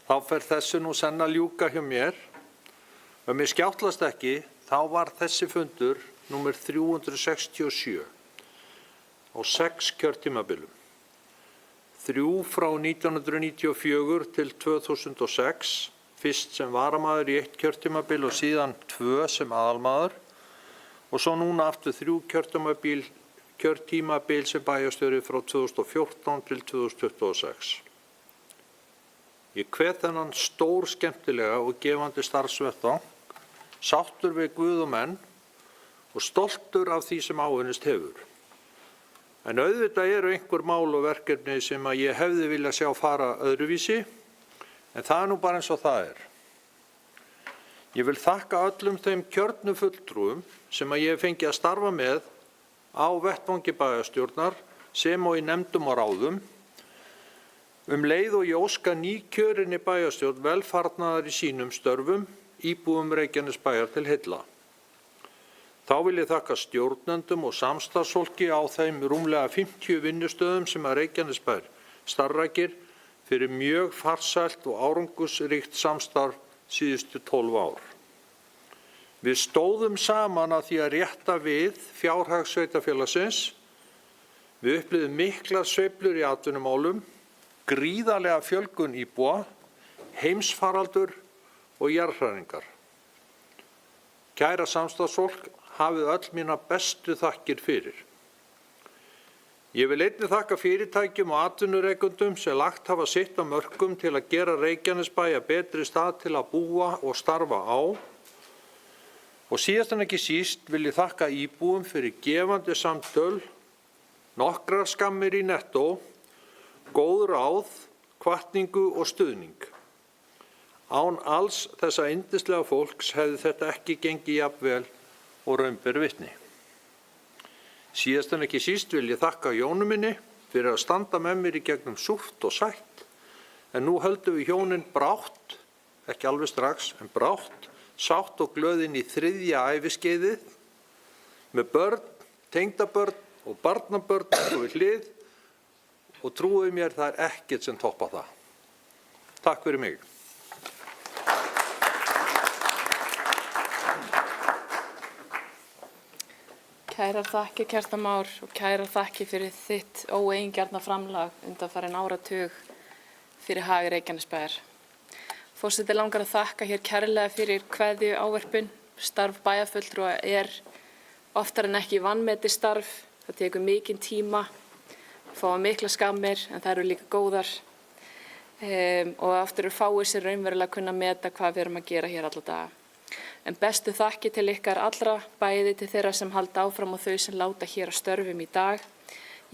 Þá fer þessu nú senn að ljúka hjá mér. Ef mér skjáttlast ekki, þá var þessi fundur númer 367 á 6 kjörtímabilum. 3 frá 1994 til 2006, fyrst sem varamaður í 1 kjörtímabil og síðan 2 sem aðalmaður og svo núna aftur 3 kjörtímabil sem bæjarstjóri frá 2014 til 2026. Ég hvet þennan stór skemmtilega og gefandi starfsvettvang, sáttur við Guð og menn og stoltur af því sem áunnist hefur. En auðvitað eru einhver mál og verkefni sem að ég hefði viljað sjá fara öðruvísi, en það nú bara eins og það er. Ég vil þakka öllum þeim kjörnu fulltrúum sem að ég fengi að starfa með á vettvangi bæjarstjórnar sem og í nefndum og ráðum, leið og ég óska nýkjörinni bæjarstjórn velfarnaðar í sínum störfum, íbúum Reykjanesbæjar til heilla. Þá vil ég þakka stjórnendum og samstarfsfólki á þeim rúmlega 50 vinnustöðum sem að Reykjanesbær starfrækir fyrir mjög farsælt og árangusríkt samstarf síðustu 12 ár. Við stóðum saman að því að rétta við fjárhag sveitarfélagsins. Við upplifðum miklar sveiflur í atvinnumálum, gríðarlega fjölgun íbúa, heimsfaraldur og jarðhræringar. Kæra samstarfsfólk, hafið öll mína bestu þakkir fyrir. Ég vil einnig þakka fyrirtækjum og atvinnurekendum sem lagt hafa sitt á mörkum til að gera Reykjanesbæ að betri stað til að búa og starfa á. Og síðast en ekki síst vil ég þakka íbúum fyrir gefandi samtöl, nokkrar skammir í nettó, góð ráð, hvatningu og stuðning. Án alls þessa yndislega fólks hefði þetta ekki gengið jafn vel og raun ber vitni. Síðast en ekki síst vil ég þakka Jónu minni fyrir að standa með mér í gegnum súrt og sætt, en nú höldum við hjónin brátt, ekki alveg strax, en brátt, sátt og glöð inn í 3. æviskeiðið með börn, tengdabörn og barnabörn og við hlið og trúið mér það er ekkert sem toppa það. Takk fyrir mig. Kærar þakkir, Kjartan Már, og kærar þakkir fyrir þitt óeigingjarna framlag undanfarinn áratug fyrir hag Reykjanesbæjar. Forseti langar að þakka hér kærlega fyrir kveðju ávarpin. Starf bæjarfulltrúa er oftar en ekki vanmetið starf. Það tekur mikinn tíma, fá mikla skammir, en það eru líka góðar. Og aftur eru fáir sér raunverulega að kunna meta hvað við erum að gera hér alla daga. En bestu þakki til ykkar allra, bæði til þeirra sem halda áfram og þau sem láta hér að störfum í dag.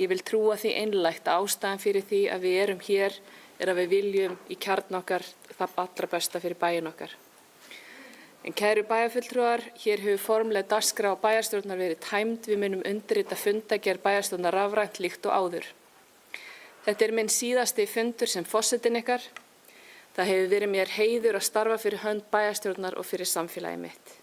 Ég vil trúa því einlægt að ástæðan fyrir því að við erum hér er að við viljum í kjarn okkar það allra besta fyrir bæinn okkar. En kæru bæjarfulltrúar, hér hefur formleg dagskrá bæjarstjórnar verið tæmd. Við munum undirrita fundargerð bæjarstjórnar rafrænt líkt og áður. Þetta er minn síðasti fundur sem forsetinn ykkar. Það hefur verið mér heiður að starfa fyrir hönd bæjarstjórnar og fyrir samfélagi mitt.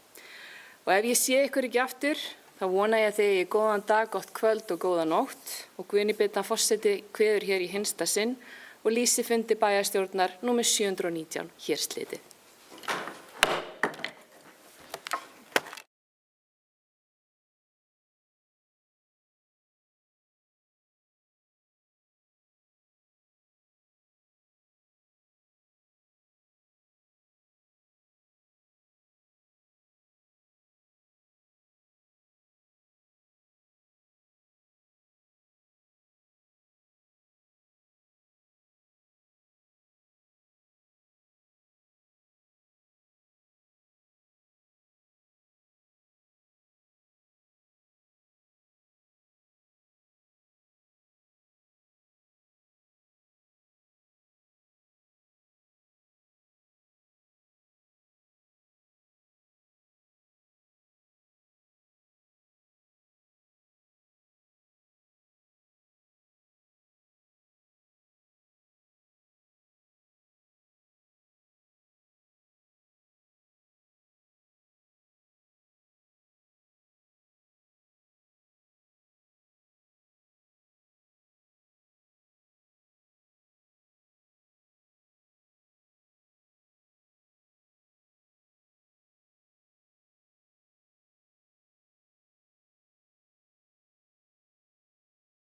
Og ef ég sé ykkur ekki aftur, þá vona ég þig í góðan dag, gott kvöld og góða nótt og Guðni Birna forseti kveður hér í hinsta sinn og lýsi fundi bæjarstjórnar númer 719 hér slitið.